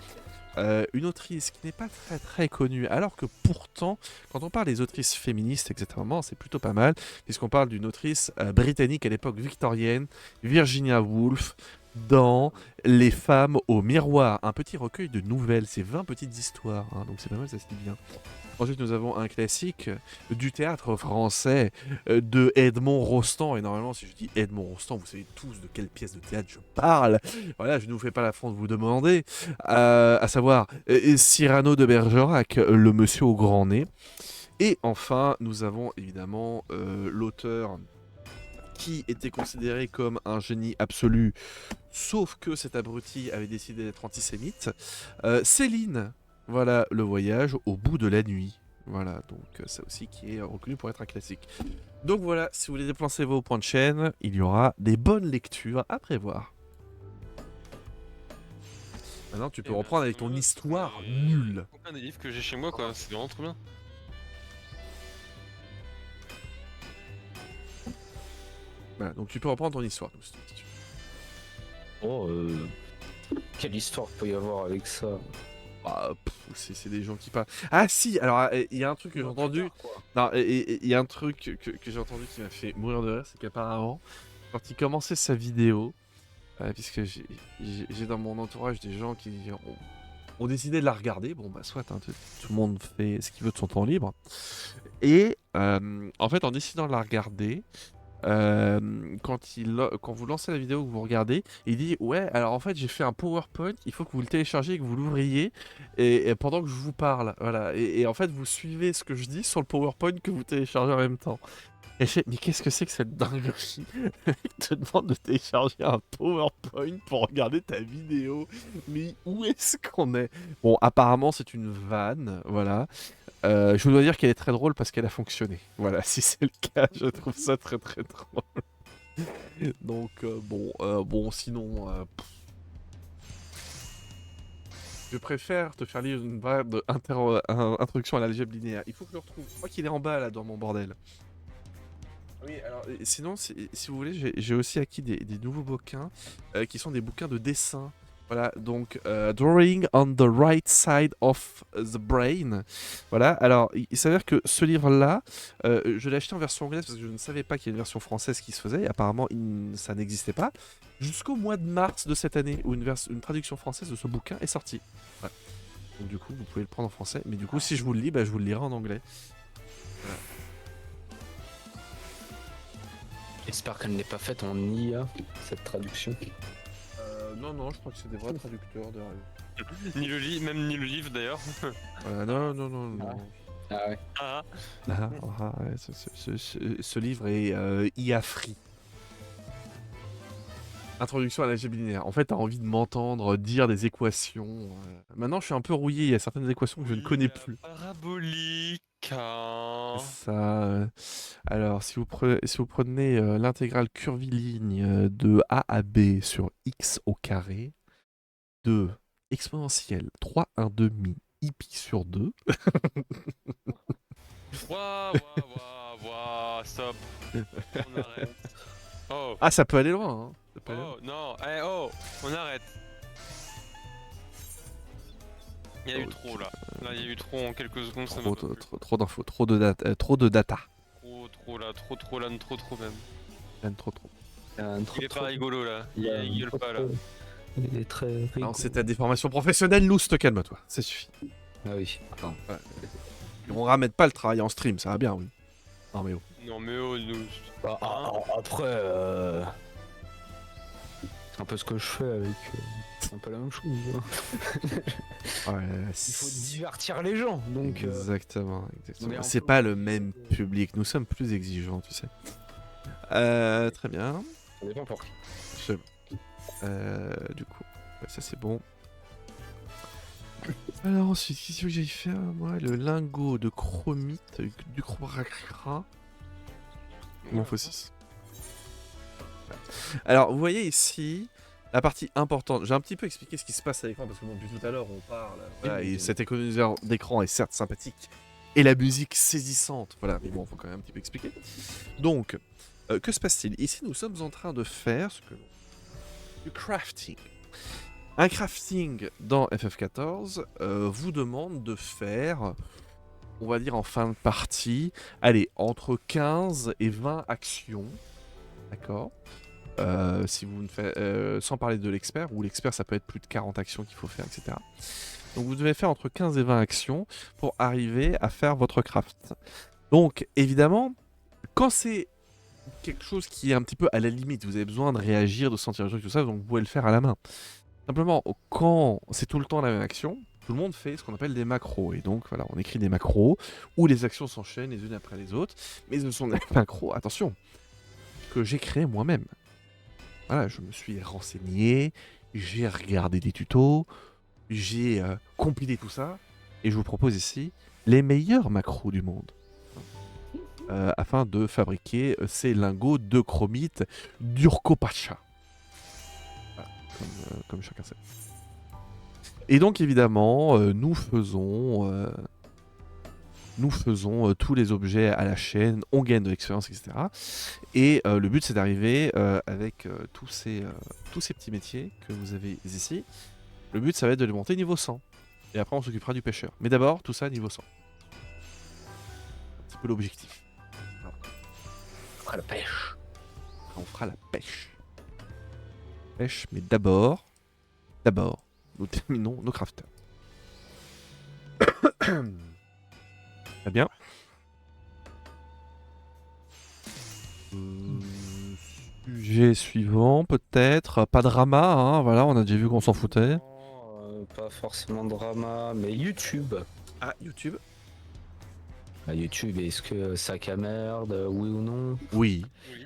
Une autrice qui n'est pas très très connue, alors que pourtant, quand on parle des autrices féministes, etc., c'est plutôt pas mal, puisqu'on parle d'une autrice britannique à l'époque victorienne, Virginia Woolf, dans Les femmes au miroir, un petit recueil de nouvelles, c'est 20 petites histoires, hein, donc c'est pas mal, ça se dit bien. Ensuite, nous avons un classique du théâtre français de Edmond Rostand. Et normalement, si je dis Edmond Rostand, vous savez tous de quelle pièce de théâtre je parle. Voilà, je ne vous fais pas l'affront de vous demander. À savoir Cyrano de Bergerac, le monsieur au grand nez. Et enfin, nous avons évidemment l'auteur qui était considéré comme un génie absolu, sauf que cet abruti avait décidé d'être antisémite. Céline, voilà, le voyage au bout de la nuit. Voilà, donc ça aussi qui est reconnu pour être un classique. Donc voilà, si vous voulez déplacer vos points de chaîne, il y aura des bonnes lectures à prévoir. Maintenant, tu peux reprendre avec ton histoire nulle. Un des livres que j'ai chez moi, quoi, c'est vraiment trop bien. Voilà, donc tu peux reprendre ton histoire. Oh, quelle histoire peut y avoir avec ça? Ah, c'est des gens qui parlent. Ah si, alors il y a un truc que j'ai entendu. Non, il y a un truc que j'ai entendu qui m'a fait mourir de rire, c'est qu'apparemment, quand il commençait sa vidéo, puisque j'ai dans mon entourage des gens qui ont décidé de la regarder, bon bah soit, hein, tout le monde fait ce qu'il veut de son temps libre. Et en fait, en décidant de la regarder, quand vous lancez la vidéo, que vous regardez, il dit ouais, alors en fait j'ai fait un PowerPoint, il faut que vous le téléchargez et que vous l'ouvriez et pendant que je vous parle, voilà, et en fait vous suivez ce que je dis sur le PowerPoint que vous téléchargez en même temps. Et je fais, mais qu'est-ce que c'est que cette dinguerie? Le mec te demande de télécharger un PowerPoint pour regarder ta vidéo. Mais où est-ce qu'on est? Bon, apparemment c'est une vanne, voilà. Je vous dois dire qu'elle est très drôle parce qu'elle a fonctionné. Voilà, si c'est le cas, je trouve ça très très drôle. Donc bon, sinon, je préfère te faire lire une vanne introduction à l'algèbre linéaire. Il faut que je le retrouve. Je crois qu'il est en bas là dans mon bordel. Oui, alors sinon, si vous voulez, j'ai aussi acquis des nouveaux bouquins qui sont des bouquins de dessin. Voilà, donc Drawing on the Right Side of the Brain. Voilà, alors il s'avère que ce livre-là, je l'ai acheté en version anglaise parce que je ne savais pas qu'il y a une version française qui se faisait, et apparemment ça n'existait pas, jusqu'au mois de mars de cette année, où une traduction française de ce bouquin est sortie. Voilà. Donc du coup, vous pouvez le prendre en français, mais du coup, si je vous le lis, bah, je vous le lirai en anglais. Voilà. J'espère qu'elle n'est pas faite en IA, cette traduction. Non, je crois que c'est des vrais traducteurs derrière. Ni le livre, même ni le livre d'ailleurs. Non. Ah ouais. Ah, Ouais, ce livre est IA free. Introduction à l'algèbre linéaire. En fait, t'as envie de m'entendre dire des équations. Maintenant, je suis un peu rouillé. Il y a certaines équations que je ne connais plus. Parabolique. Hein. Ça. Alors, si vous prenez l'intégrale curviligne de A à B sur x au carré de exponentielle 3 1 demi i pi sur 2. Waouh, stop. On arrête. Oh. Ah, ça peut aller loin. Hein. Ça peut aller loin. Oh, non, on arrête. Il y a eu trop là. Là, il y a eu trop en quelques secondes. Ça Trop d'infos, trop de data. Trop là, trop même. Trop. Il est pas rigolo là. Il rigole pas là. Il est très rigolo. Non, c'est ta déformation professionnelle, nous, calme-toi, ça suffit. Ah oui. Ouais. On ramène pas le travail en stream, ça va bien, oui. Non mais oh. Non mais oh, nous. Après, c'est un peu ce que je fais avec. C'est un peu la même chose. Hein. Ouais, Il faut divertir les gens, donc. Exactement. Mais C'est pas le même public, nous sommes plus exigeants, tu sais. Très bien. Ça dépend pour qui. Du coup, ouais, ça c'est bon. Alors ensuite, qu'est-ce que j'ai fait moi? Le lingot de chromite du chromacra. Il m'en faut 6. Alors, vous voyez ici la partie importante. J'ai un petit peu expliqué ce qui se passe à l'écran parce que bon, depuis tout à l'heure on parle. Voilà, et cet économiseur d'écran est certes sympathique et la musique saisissante. Voilà, mais bon, faut quand même un petit peu expliquer. Donc, que se passe-t-il? Ici, nous sommes en train de faire ce que du crafting. Un crafting dans FF14 vous demande de faire, on va dire en fin de partie, allez, entre 15 et 20 actions. D'accord. Si vous ne faites, sans parler de l'expert, où l'expert ça peut être plus de 40 actions qu'il faut faire, etc. Donc vous devez faire entre 15 et 20 actions pour arriver à faire votre craft. Donc évidemment, quand c'est quelque chose qui est un petit peu à la limite, vous avez besoin de réagir, de sentir le truc, tout ça, donc vous pouvez le faire à la main. Simplement, quand c'est tout le temps la même action, tout le monde fait ce qu'on appelle des macros. Et donc voilà, on écrit des macros où les actions s'enchaînent les unes après les autres. Mais ce sont des macros, attention, que j'ai créés moi-même. Voilà, je me suis renseigné, j'ai regardé des tutos, j'ai compilé tout ça. Et je vous propose ici les meilleurs macros du monde. Afin de fabriquer ces lingots de chromite d'Urkopacha. Voilà, comme chacun sait. Et donc évidemment, nous faisons tous les objets à la chaîne, on gagne de l'expérience, etc. Et le but c'est d'arriver avec tous ces petits métiers que vous avez ici. Le but ça va être de les monter niveau 100. Et après on s'occupera du pêcheur. Mais d'abord, tout ça niveau 100. C'est un peu l'objectif. On fera la pêche. On fera la pêche. Pêche, mais d'abord, nous terminons nos crafters. Très bien. Sujet suivant, peut-être. Pas de drama, hein, voilà, on a déjà vu qu'on s'en foutait. Non, pas forcément de drama, mais YouTube. Ah, YouTube. YouTube, est-ce que sac à merde, oui ou non? Oui. Oui.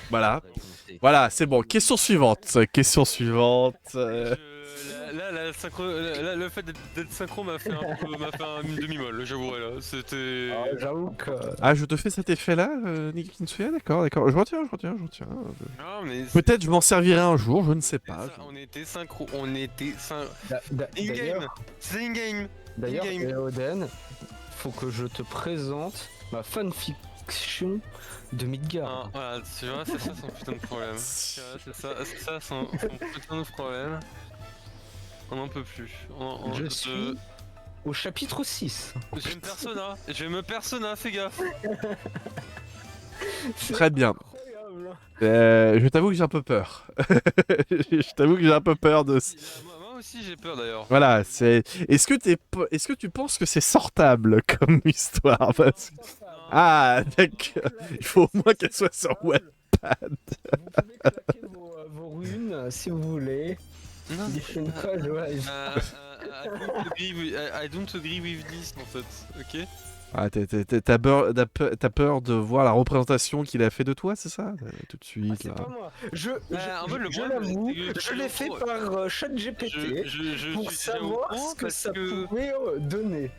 Voilà. Voilà, c'est bon. Question suivante. Question suivante. Là, le fait d'être synchro m'a fait une demi-molle, j'avouerai là. C'était. J'avoue que. Ah, je te fais cet effet-là, Nick Kinsuya, d'accord, d'accord. Je retiens. Non, mais Peut-être je m'en servirai un jour, je ne sais pas. on était synchro, in-game. D'ailleurs, C'est in-game. d'ailleurs, in-game. Eoden, faut que je te présente ma fanfiction de Midgard. Ah, voilà, tu vois, c'est ça son putain de problème. Tu vois, c'est ça son putain de problème. On n'en peut plus. Je suis au chapitre 6. J'ai me persona, fais gaffe. Très bien. Incroyable. Je t'avoue que j'ai un peu peur. Je t'avoue que j'ai un peu peur de. Moi aussi j'ai peur d'ailleurs. Voilà, c'est. Est-ce que tu penses que c'est sortable comme histoire parce... Ah, d'accord. Il faut au moins qu'elle soit sur Wattpad. Vous pouvez claquer vos runes si vous voulez. Non, Il fait une page, ouais. I don't agree with this en fait, ok? Ah, t'as peur de voir la représentation qu'il a fait de toi, c'est ça? Tout de suite, C'est là. pas moi. En fait, le Je problème, l'avoue, c'est que je l'ai fait par ChatGPT pour savoir ce que ça pouvait donner.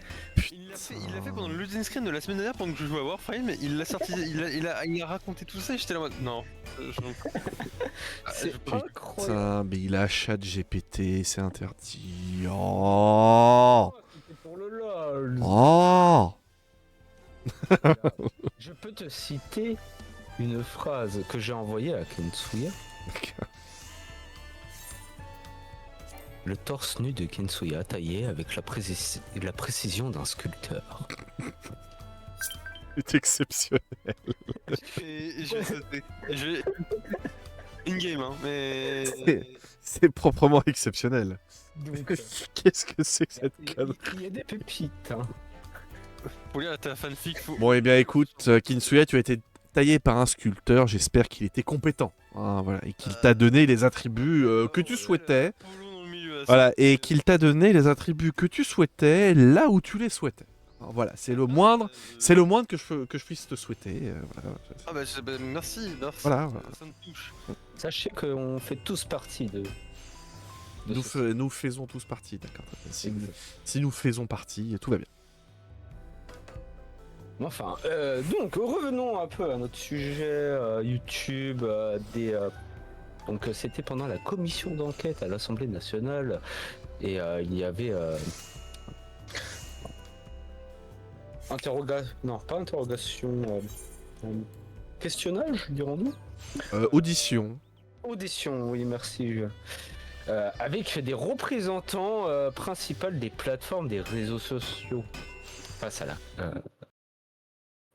Il l'a fait pendant le loading screen de la semaine dernière pendant que je jouais à Warframe, il l'a sorti, il a raconté tout ça et j'étais là en mode non. C'est incroyable. Putain, mais il a ChatGPT, c'est interdit. Oh! C'était pour le lol. Oh! Je peux te citer une phrase que j'ai envoyée à Kensuya. Le torse nu de Kensuya taillé avec la précision d'un sculpteur. C'est exceptionnel. In-game, hein, mais. C'est proprement exceptionnel. Donc, Qu'est-ce que c'est que cette connerie? il y a des pépites. Hein. Pour lire ta fanfic, faut. Bon, eh bien, écoute, Kinsuya, tu as été taillé par un sculpteur. J'espère qu'il était compétent. Hein, voilà, et qu'il t'a donné les attributs que tu souhaitais. Voilà, et qu'il t'a donné les attributs que tu souhaitais là où tu les souhaitais. Alors, voilà, c'est le moindre que je puisse te souhaiter. Voilà. Ah bah, merci. Voilà. Ça me touche. Sachez qu'on fait tous partie de Nous faisons tous partie, d'accord. Si nous faisons partie, tout va bien. Enfin, donc revenons un peu à notre sujet YouTube. Donc c'était pendant la commission d'enquête à l'Assemblée nationale et il y avait questionnage, dirons-nous. Audition. Audition, oui, merci. Avec des représentants principaux des plateformes des réseaux sociaux. Face à la.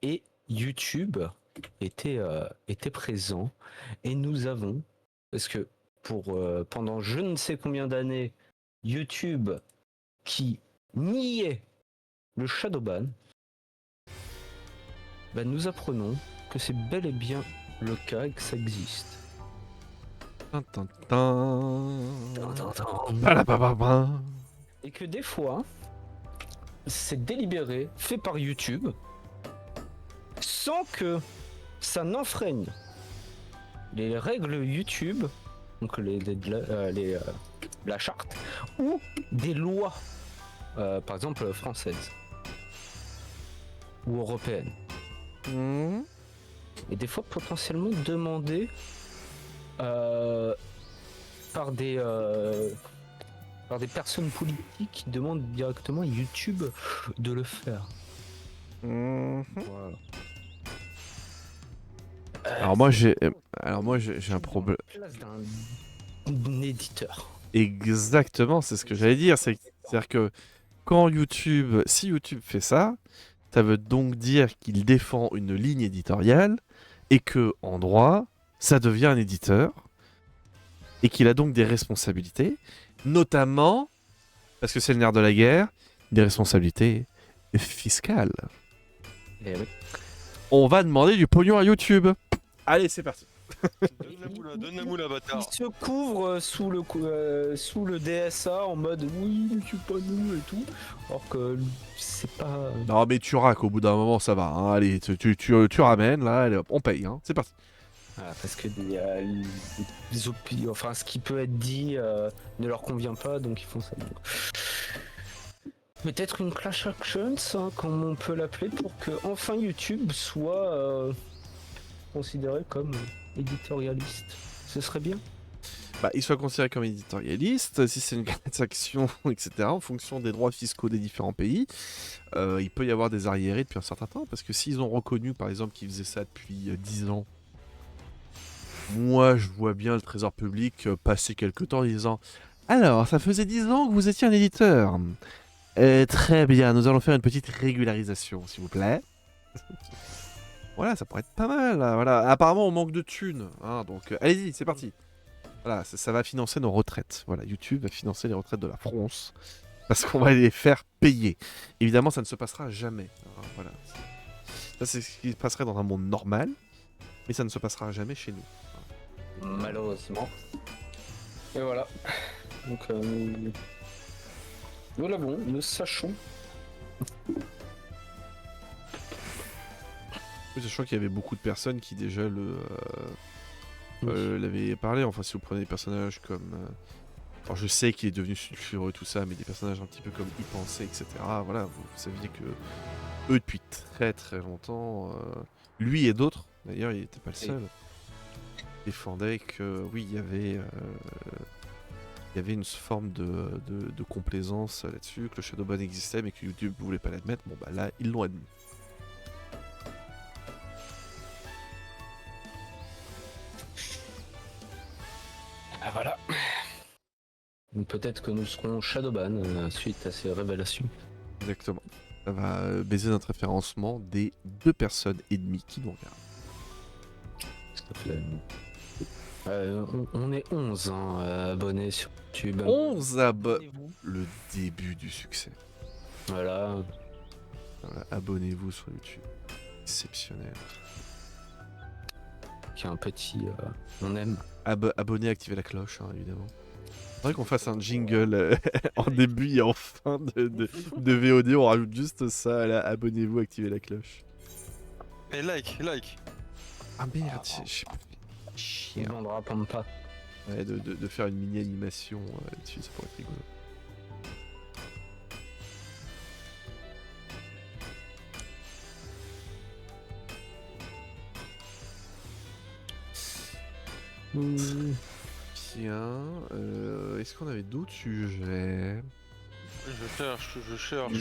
Et YouTube était présent et nous avons, parce que pendant je ne sais combien d'années, YouTube qui niait le Shadowban, bah, nous apprenons que c'est bel et bien le cas et que ça existe. Tin, tin, tin. Palapapapin. Et que des fois, c'est délibéré, fait par YouTube, sans que ça n'enfreigne les règles YouTube, donc la charte, ou des lois, par exemple françaises ou européennes. Mmh. Et des fois potentiellement demandées par des personnes politiques qui demandent directement à YouTube de le faire. Mmh. Voilà. Alors moi j'ai un problème. Place d'un éditeur. Exactement, c'est ce que j'allais dire. C'est-à-dire que quand YouTube, si YouTube fait ça, ça veut donc dire qu'il défend une ligne éditoriale et que en droit, ça devient un éditeur et qu'il a donc des responsabilités, notamment parce que c'est le nerf de la guerre, des responsabilités fiscales. Eh oui. On va demander du pognon à YouTube. Allez, c'est parti. Donne la moula, bâtard. Il se couvre sous le DSA en mode oui, mais c'est pas nous et tout. Alors que c'est pas. Non, mais tu raques au bout d'un moment, ça va. Hein. Allez, tu ramènes, là, allez, hop, on paye. Hein. C'est parti. Voilà, parce que enfin, ce qui peut être dit ne leur convient pas, donc ils font ça. Peut-être une clash action, hein, comme on peut l'appeler, pour que enfin YouTube soit considéré comme éditorialiste. Ce serait bien. Bah, il soit considéré comme éditorialiste, si c'est une transaction, etc., en fonction des droits fiscaux des différents pays, il peut y avoir des arriérés depuis un certain temps, parce que s'ils ont reconnu, par exemple, qu'ils faisaient ça depuis 10 ans, moi, je vois bien le Trésor public passer quelque temps en disant « Alors, ça faisait 10 ans que vous étiez un éditeur. Très bien, nous allons faire une petite régularisation, s'il vous plaît. » Voilà, ça pourrait être pas mal. Là, voilà. Apparemment, on manque de thunes, hein, donc allez-y, c'est parti. Voilà, ça va financer nos retraites. Voilà, YouTube va financer les retraites de la France. Parce qu'on va les faire payer. Évidemment, ça ne se passera jamais. Hein, voilà. Ça, c'est ce qui se passerait dans un monde normal. Mais ça ne se passera jamais chez nous. Malheureusement. Et voilà. Donc nous l'avons, nous sachons. Oui, sachant qu'il y avait beaucoup de personnes qui déjà l'avaient parlé. Enfin, si vous prenez des personnages comme... alors je sais qu'il est devenu sulfureux et tout ça, mais des personnages un petit peu comme Y Penser, etc. Voilà, vous saviez que eux, depuis très très longtemps, lui et d'autres, d'ailleurs, il n'était pas le seul, défendaient que oui, il y avait une forme de complaisance là-dessus, que le Shadowban existait, mais que YouTube voulait pas l'admettre. Bon, bah là, ils l'ont admis. Ah voilà. Donc peut-être que nous serons Shadowban suite à ces révélations. Exactement. Ça va baiser notre référencement des 2 personnes et demie qui nous regardent. Tout à fait. On est 11 abonnés sur YouTube. 11 abonnés. Le début du succès. Voilà. Voilà, abonnez-vous sur YouTube. Exceptionnel. Qui a un petit. On aime. Abonnez, activez la cloche, hein, évidemment. Faudrait qu'on fasse un jingle en début et en fin de VOD. On rajoute juste ça, là. Abonnez-vous, activez la cloche. Et like. Ah merde, j'ai pas On chier. vendra pas. Ouais, de faire une mini-animation là-dessus, ça pourrait être rigolo. Bien. Est-ce qu'on avait d'autres sujets? Je cherche.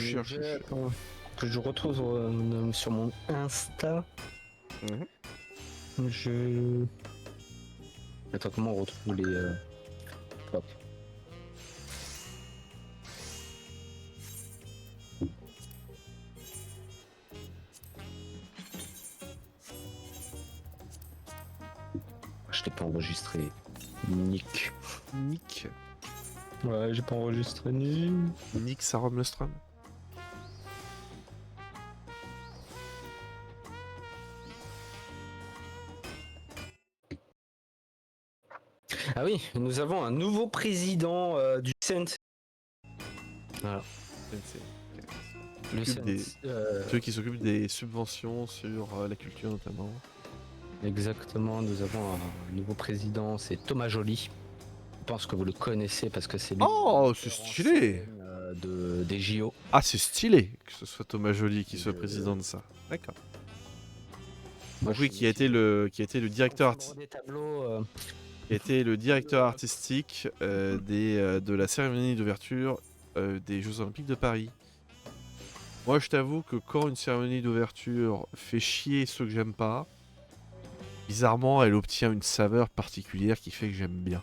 Attends, que je retrouve sur mon Insta. Je. Attends, comment on retrouve les. Hop. Je l'ai pas enregistré. Nick. Ouais, j'ai pas enregistré ni. Nick Sarum Lestrom. Ah oui, nous avons un nouveau président du CNC. Voilà. Le S'occupe des- CNC. Ceux qui s'occupent des subventions sur la culture notamment. Exactement, nous avons un nouveau président, c'est Thomas Joly. Je pense que vous le connaissez parce que c'est lui Oh, le c'est metteur en stylé. scène, des JO. Ah, c'est stylé que ce soit Thomas Joly qui soit Je- président de ça. D'accord. Moi, Donc oui, qui a été le directeur des tableaux. qui a été le directeur artistique de la cérémonie d'ouverture des Jeux Olympiques de Paris. Moi, je t'avoue que quand une cérémonie d'ouverture fait chier ceux que j'aime pas, bizarrement, elle obtient une saveur particulière qui fait que j'aime bien.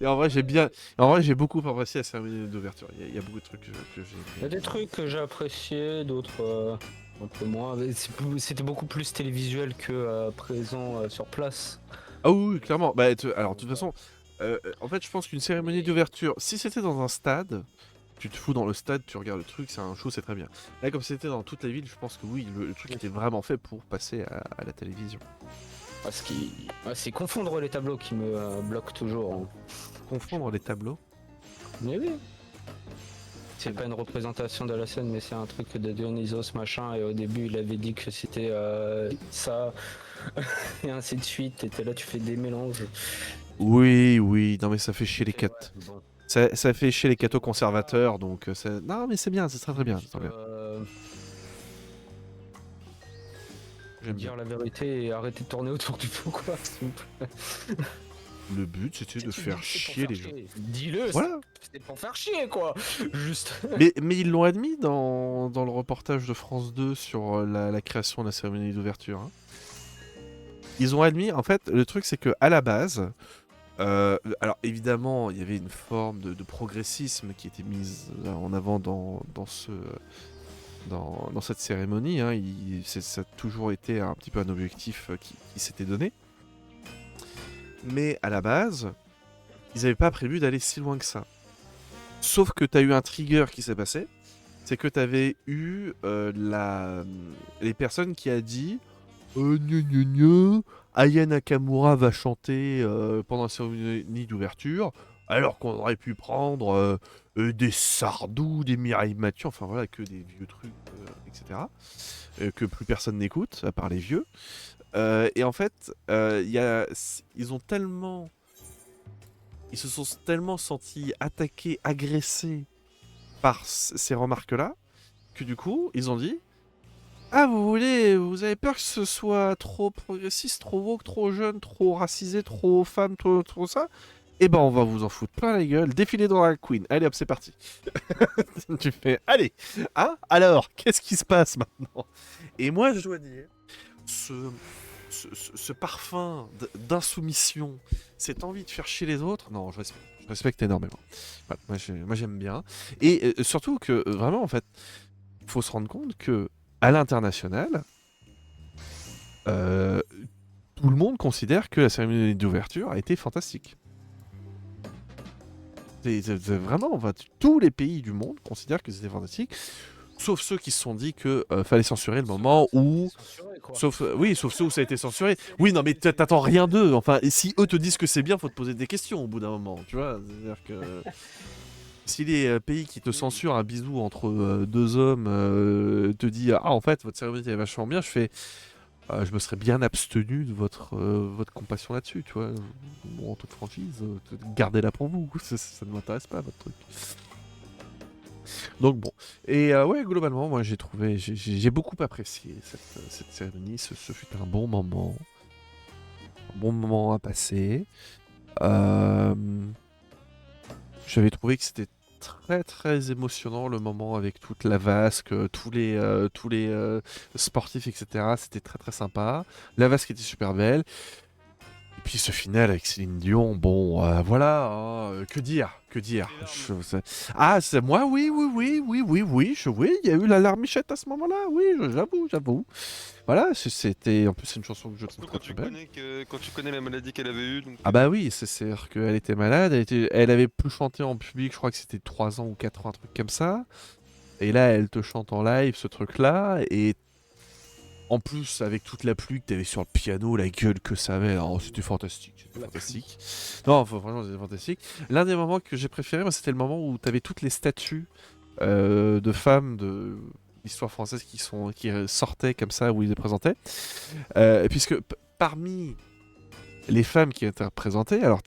Et en vrai, j'ai beaucoup apprécié la cérémonie d'ouverture. Il y a beaucoup de trucs que j'ai. Il y a des trucs que j'ai appréciés, d'autres un peu moins. Mais c'était beaucoup plus télévisuel que présent sur place. Ah oui, oui, clairement. Bah, alors, de toute façon, en fait, je pense qu'une cérémonie d'ouverture, si c'était dans un stade, tu te fous dans le stade, tu regardes le truc, c'est un show, c'est très bien. Là, comme c'était dans toute la ville, je pense que oui, le truc était vraiment fait pour passer à la télévision. C'est confondre les tableaux qui me bloque toujours, hein. Confondre les tableaux. Mais oui. C'est pas une représentation de la scène, mais c'est un truc de Dionysos machin. Et au début, il avait dit que c'était ça, et ainsi de suite. Et t'es là, tu fais des mélanges. Oui, oui, non mais ça fait chier les Ouais, cathos. bon. Ça fait chier les cathos conservateurs, donc non mais c'est bien, c'est très très bien. c'est très bien. J'aime bien. Dire la vérité et arrêter de tourner autour du pot, quoi. s'il vous plaît. Le but c'était de Tu faire dis que c'est pour chier les gens. Dis-le, Voilà. c'est pour faire chier, quoi. Juste. Mais ils l'ont admis dans le reportage de France 2 sur la création de la cérémonie d'ouverture. Hein. Ils ont admis, en fait, le truc c'est que à la base, alors évidemment, il y avait une forme de progressisme qui était mise en avant dans cette cérémonie. Hein. Ça a toujours été un petit peu un objectif qui s'était donné. Mais à la base, ils n'avaient pas prévu d'aller si loin que ça. Sauf que tu as eu un trigger qui s'est passé. C'est que tu avais eu les personnes qui a dit gna gna gna, Aya Nakamura va chanter pendant la cérémonie d'ouverture, alors qu'on aurait pu prendre des Sardou, des Mireille Mathieu, enfin voilà, que des vieux trucs, etc. Que plus personne n'écoute, à part les vieux. Et en fait, ils se sont tellement sentis attaqués, agressés par ces remarques-là, que du coup, ils ont dit ah, vous avez peur que ce soit trop progressiste, trop woke, trop jeune, trop racisé, trop femme, trop ça? Eh ben, on va vous en foutre plein la gueule. Défilez dans la Queen. Allez hop, c'est parti. Tu fais, allez, hein? Alors, qu'est-ce qui se passe maintenant? Et moi, je dois dire, ce parfum d'insoumission, cette envie de faire chier les autres, non, je respecte énormément. Voilà, moi, j'aime bien. Et surtout que, vraiment, en fait, il faut se rendre compte que à l'international, tout le monde considère que la cérémonie d'ouverture a été fantastique. Vraiment, enfin, tous les pays du monde considèrent que c'était fantastique, sauf ceux qui se sont dit que fallait censurer le moment où... Sauf ceux où ça a été censuré. Oui, non, mais t'attends rien d'eux. Enfin, et si eux te disent que c'est bien, faut te poser des questions au bout d'un moment, tu vois. C'est-à-dire que... Si les pays qui te censurent un bisou entre deux hommes te disent ah en fait votre cérémonie est vachement bien, je fais je me serais bien abstenu de votre compassion là-dessus, tu vois. Bon, en toute franchise, gardez-la pour vous, ça ne m'intéresse pas votre truc. Donc bon, et ouais globalement moi j'ai beaucoup apprécié cette cérémonie, ce fut un bon moment à passer. J'avais trouvé que c'était très très émotionnant le moment avec toute la vasque, tous les sportifs, etc. C'était très très sympa. La vasque était super belle. Et Puis ce final avec Céline Dion, bon, voilà, hein, que dire, que dire. Ah, c'est moi, oui, il y a eu la larmichette à ce moment-là, oui, j'avoue. Voilà, c'était, en plus c'est une chanson que je trouve Surtout très très belle. quand tu connais la maladie qu'elle avait eue. Donc, Ah bah oui, c'est-à-dire qu'elle était malade, elle avait plus chanté en public, je crois que c'était 3 ans ou 4 ans, un truc comme ça. Et là, elle te chante en live ce truc-là, et en plus, avec toute la pluie que t'avais sur le piano, la gueule que ça avait, alors, c'était fantastique. C'était La fantastique. Non, franchement, c'était fantastique. L'un des moments que j'ai préféré, moi, c'était le moment où t'avais toutes les statues de femmes de l'histoire française qui sortaient comme ça, où ils les présentaient. Puisque parmi les femmes qui étaient représentées, alors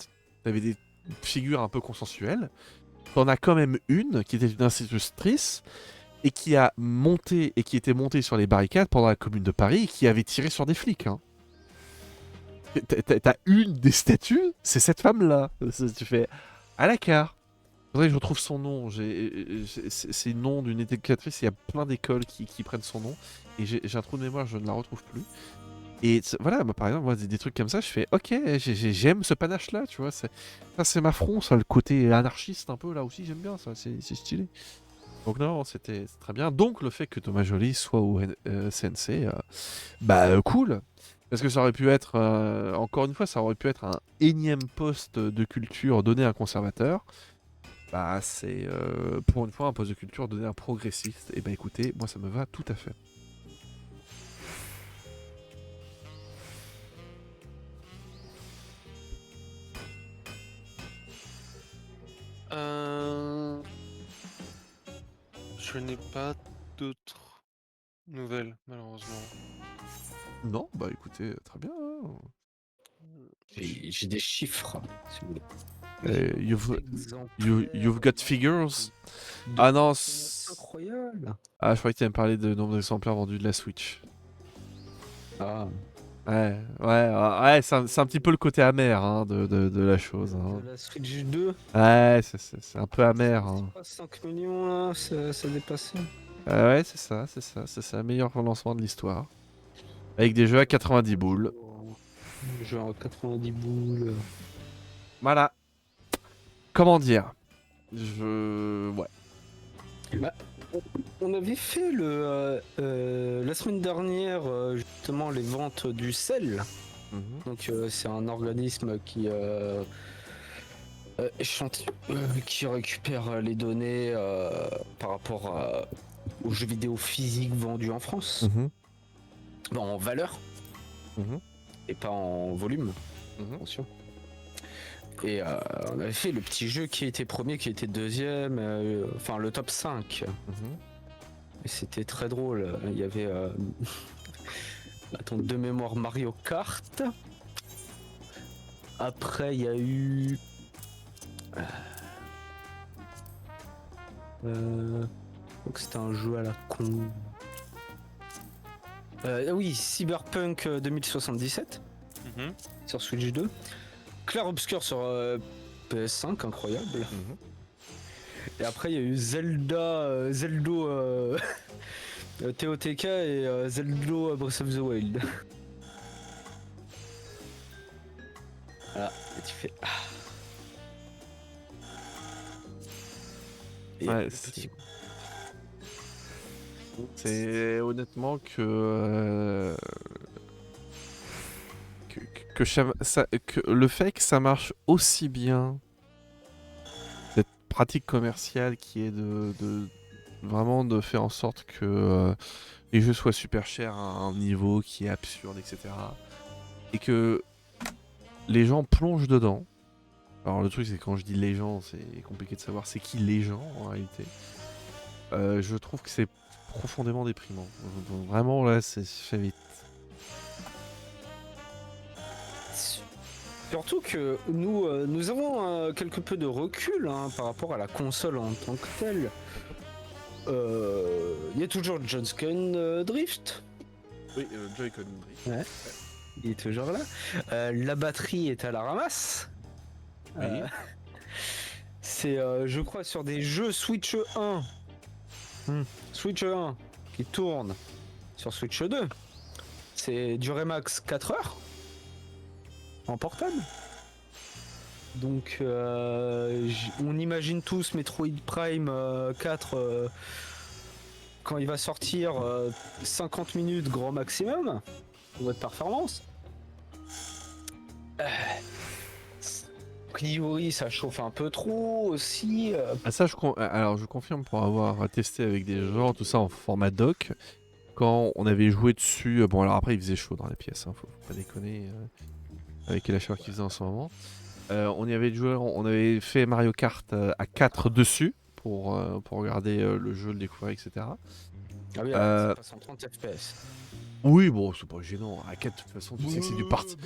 t'avais des figures un peu consensuelles. T'en as quand même une qui était une institutrice et qui a monté et qui était montée sur les barricades pendant la Commune de Paris et qui avait tiré sur des flics. Hein. T'as une des statues, c'est cette femme-là. Tu fais à la carte. Faudrait que je retrouve son nom. C'est le nom d'une éducatrice. Il y a plein d'écoles qui prennent son nom et j'ai un trou de mémoire, je ne la retrouve plus. Et voilà, moi, par exemple, moi, des trucs comme ça, je fais ok, j'aime ce panache-là, tu vois. Ça, c'est ma fronce, ça, le côté anarchiste un peu là aussi, j'aime bien ça, c'est stylé. Donc non, c'était très bien. Donc le fait que Thomas Joly soit au CNC, cool. Parce que ça aurait pu être, encore une fois, ça aurait pu être un énième poste de culture donné à un conservateur. Bah c'est pour une fois un poste de culture donné à un progressiste. Et bah écoutez, moi ça me va tout à fait. Je n'ai pas d'autres nouvelles, malheureusement. Non, bah écoutez, très bien. Hein. J'ai des chiffres, si vous voulez. You've got figures. Ah non, Incroyable. ah je croyais que tu allais me parler de nombre d'exemplaires vendus de la Switch. Ah. Ouais, c'est un petit peu le côté amer hein, de la chose. Hein. De la Switch 2. Ouais, c'est un peu amer. Hein. 5 millions là, ça dépassait. Ouais, c'est le meilleur relancement de l'histoire. Avec des jeux à 90 boules. Genre 90 boules. Voilà. Comment dire Ouais. Bah, on avait fait la semaine dernière justement les ventes du sel. Mhm. Donc c'est un organisme qui qui récupère les données par rapport aux jeux vidéo physiques vendus en France. Mhm. Bon, en valeur Mhm. et pas en volume. Mhm. Attention. Et on avait fait le petit jeu qui était premier, qui était deuxième, enfin le top 5. Mhm. Et c'était très drôle. Il y avait attends, de mémoire Mario Kart. Après il y a eu donc c'était un jeu à la con. Oui, Cyberpunk 2077 Mhm. sur Switch 2. Clair Obscur sur PS5, incroyable. Mhm. Et après, il y a eu Zeldo TOTK et Zeldo Breath of the Wild. Voilà, et tu fais. Ah. Et Ouais, le c'est- petit- C'est honnêtement que le fait que ça marche aussi bien, cette pratique commerciale qui est de vraiment de faire en sorte que les jeux soient super chers à un niveau qui est absurde, etc. Et que les gens plongent dedans. Alors le truc c'est que quand je dis les gens, c'est compliqué de savoir c'est qui les gens en réalité. Je trouve que c'est profondément déprimant. Vraiment là, c'est fait vite. Surtout que nous avons quelque peu de recul hein, par rapport à la console en tant que telle. Il y a toujours Joy-Con Drift. Oui, Joy-Con. Ouais. Il est toujours là. La batterie est à la ramasse. Oui. C'est, je crois, sur des jeux Switch 1. Switch 1 qui tourne sur Switch 2. C'est durée max 4 heures. en portable. Donc on imagine tous Metroid Prime 4 quand il va sortir 50 minutes grand maximum pour votre performance. A priori ça chauffe un peu trop aussi. Ah, ça, alors je confirme pour avoir testé avec des gens, tout ça en format doc. Quand on avait joué dessus, bon alors après il faisait chaud dans la pièce, hein, faut pas déconner avec la chaleur qu'il faisait en ce moment. On y avait joué, on avait fait Mario Kart à 4 dessus pour regarder le jeu, le découvrir, etc. Ah oui, Euh, ça passe en 30 FPS. Oui, bon, c'est pas gênant. À 4, de toute façon, tu sais que c'est du party.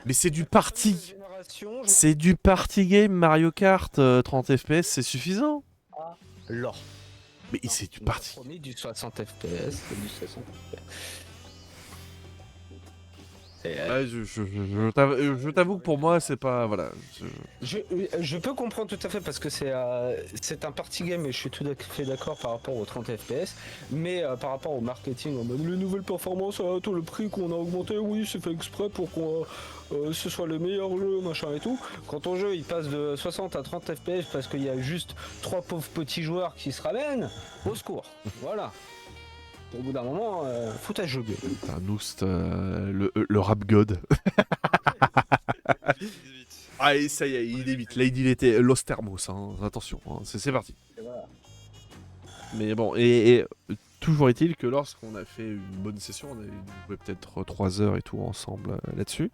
Mais c'est du party. C'est du party game Mario Kart 30 FPS, c'est suffisant. L'or. Mais c'est du party. On est du 60 FPS, c'est du 60 FPS. Ouais, je t'avoue que pour moi, c'est pas. Voilà. Je peux comprendre tout à fait parce que c'est un party game et je suis tout à fait d'accord par rapport aux 30 FPS, mais par rapport au marketing en mode les nouvelles performances, tout le prix qu'on a augmenté, oui c'est fait exprès pour qu'on ce soit le meilleur jeu, machin et tout. Quand ton jeu il passe de 60 à 30 FPS parce qu'il y a juste 3 pauvres petits joueurs qui se ramènent, au secours. Voilà. Au bout d'un moment, faut à jeu. T'as un oust, le rap god. Ah, et ça y est, il est vite. Là, il était Los Thermos, hein. Attention, hein. C'est parti. Voilà. Mais bon, et toujours est-il que lorsqu'on a fait une bonne session, on a joué peut-être 3 heures et tout ensemble là-dessus,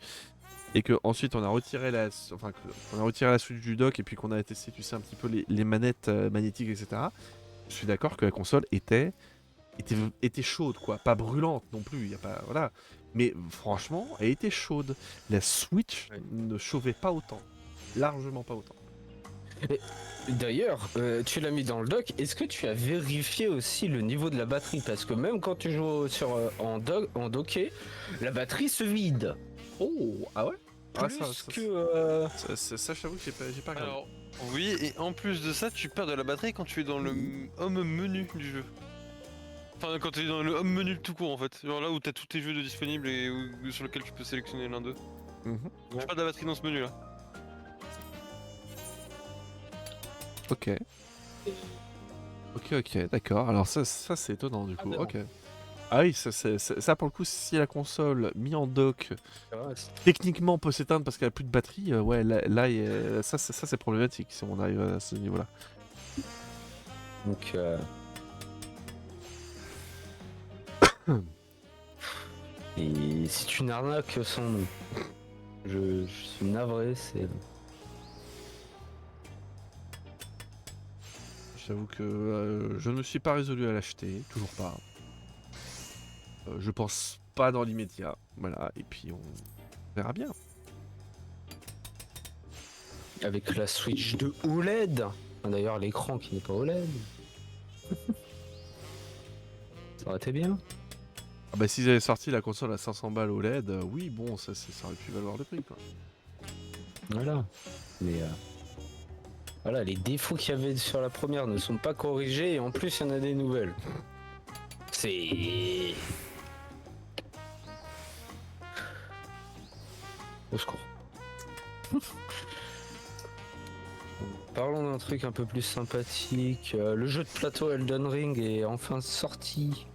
et que ensuite on a retiré la Switch du dock et puis qu'on a testé, tu sais, un petit peu les manettes magnétiques, etc. Je suis d'accord que la console était chaude, quoi, pas brûlante non plus, y a pas, voilà, mais franchement elle était chaude. La Switch ne chauffait pas autant, largement pas autant. D'ailleurs, tu l'as mis dans le dock, est-ce que tu as vérifié aussi le niveau de la batterie? Parce que même quand tu joues en docké, la batterie se vide. Oh, ah ouais. Plus Ça, je t'avoue que j'ai pas regardé. Alors, oui, et en plus de ça, tu perds de la batterie quand tu es dans le home menu du jeu. Enfin, quand tu es dans le home menu tout court en fait. Genre là où t'as tous tes jeux de disponibles et sur lesquels tu peux sélectionner l'un d'eux. Tu perds de la batterie dans ce menu là. Ok, d'accord. Alors ça c'est étonnant du coup. bah Ok. Ah oui, ça pour le coup, si la console mise en dock Ouais, techniquement peut s'éteindre parce qu'elle a plus de batterie, ouais, là ça c'est problématique si on arrive à ce niveau-là. donc et c'est une arnaque sans nom. Je suis navré, c'est. J'avoue que je ne me suis pas résolu à l'acheter, toujours pas. Je pense pas dans l'immédiat, voilà, et puis on verra bien. Avec la Switch de OLED. D'ailleurs, l'écran qui n'est pas OLED. Ça aurait été bien. Ah bah s'ils avaient sorti la console à 500 balles OLED, oui bon, ça aurait pu valoir le prix, quoi. Voilà. Mais voilà, les défauts qu'il y avait sur la première ne sont pas corrigés et en plus il y en a des nouvelles. C'est. Au secours. Parlons d'un truc un peu plus sympathique. Le jeu de plateau Elden Ring est enfin sorti.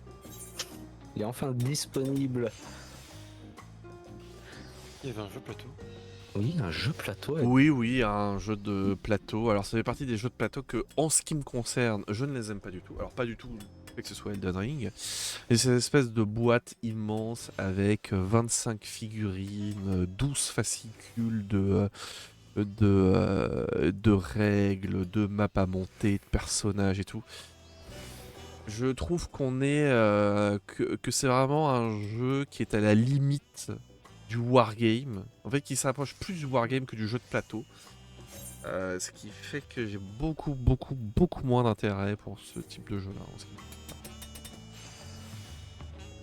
Il est enfin disponible. Il y avait un jeu plateau. Oui, un jeu plateau. Oui, un jeu de plateau. Alors ça fait partie des jeux de plateau que, en ce qui me concerne, je ne les aime pas du tout. Alors pas du tout le fait que ce soit Elden Ring. Et c'est une espèce de boîte immense avec 25 figurines, 12 fascicules de règles, de maps à monter, de personnages et tout. Je trouve qu'on est que c'est vraiment un jeu qui est à la limite du wargame, en fait qui s'approche plus du wargame que du jeu de plateau, ce qui fait que j'ai beaucoup moins d'intérêt pour ce type de jeu là.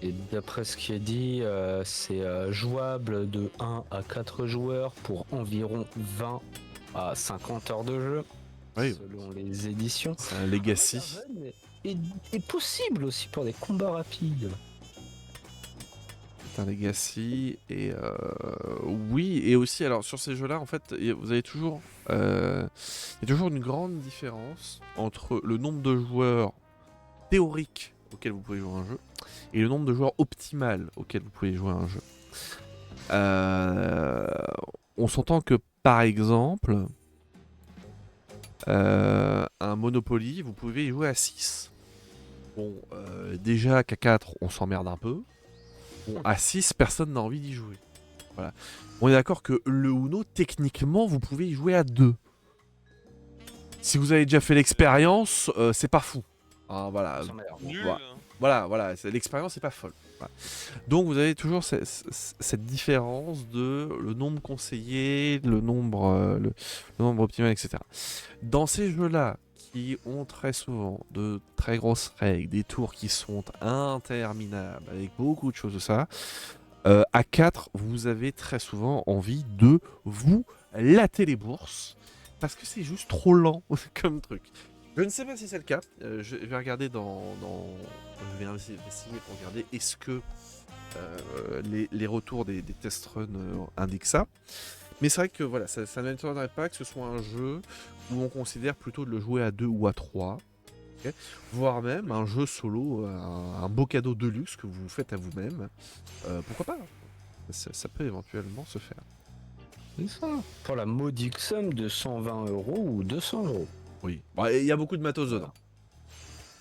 Et d'après ce qui est dit, c'est jouable de 1 à 4 joueurs pour environ 20 à 50 heures de jeu, Oui. selon les éditions. C'est un legacy. Et possible aussi pour des combats rapides. c'est un legacy. Et oui, et aussi, alors sur ces jeux-là, en fait, vous avez toujours, il y a toujours une grande différence entre le nombre de joueurs théoriques auxquels vous pouvez jouer à un jeu et le nombre de joueurs optimal auxquels vous pouvez jouer à un jeu. On s'entend que, par exemple, un Monopoly, vous pouvez y jouer à 6. Bon, déjà qu'à 4, on s'emmerde un peu. Bon, à 6, personne n'a envie d'y jouer. Voilà. On est d'accord que le Uno, techniquement, vous pouvez y jouer à 2. Si vous avez déjà fait l'expérience, c'est pas fou. Hein, voilà. Ça m'a l'air bon. Nul. Voilà, l'expérience n'est pas folle. Voilà. Donc vous avez toujours cette différence de le nombre conseillé, le nombre optimal, etc. Dans ces jeux-là, qui ont très souvent de très grosses règles, des tours qui sont interminables, avec beaucoup de choses de ça, à 4, vous avez très souvent envie de vous latter les bourses, parce que c'est juste trop lent comme truc. Je ne sais pas si c'est le cas. Je vais regarder je vais essayer pour regarder est-ce que les retours des test runs indiquent ça. Mais c'est vrai que voilà, ça ne m'étonnerait pas que ce soit un jeu où on considère plutôt de le jouer à 2 ou à 3. Okay, voire même un jeu solo, un beau cadeau de luxe que vous faites à vous-même. Pourquoi pas, ça peut éventuellement se faire. C'est ça. Pour la modique somme de 120 € ou 200 €. Oui. Il y a beaucoup de matos dedans.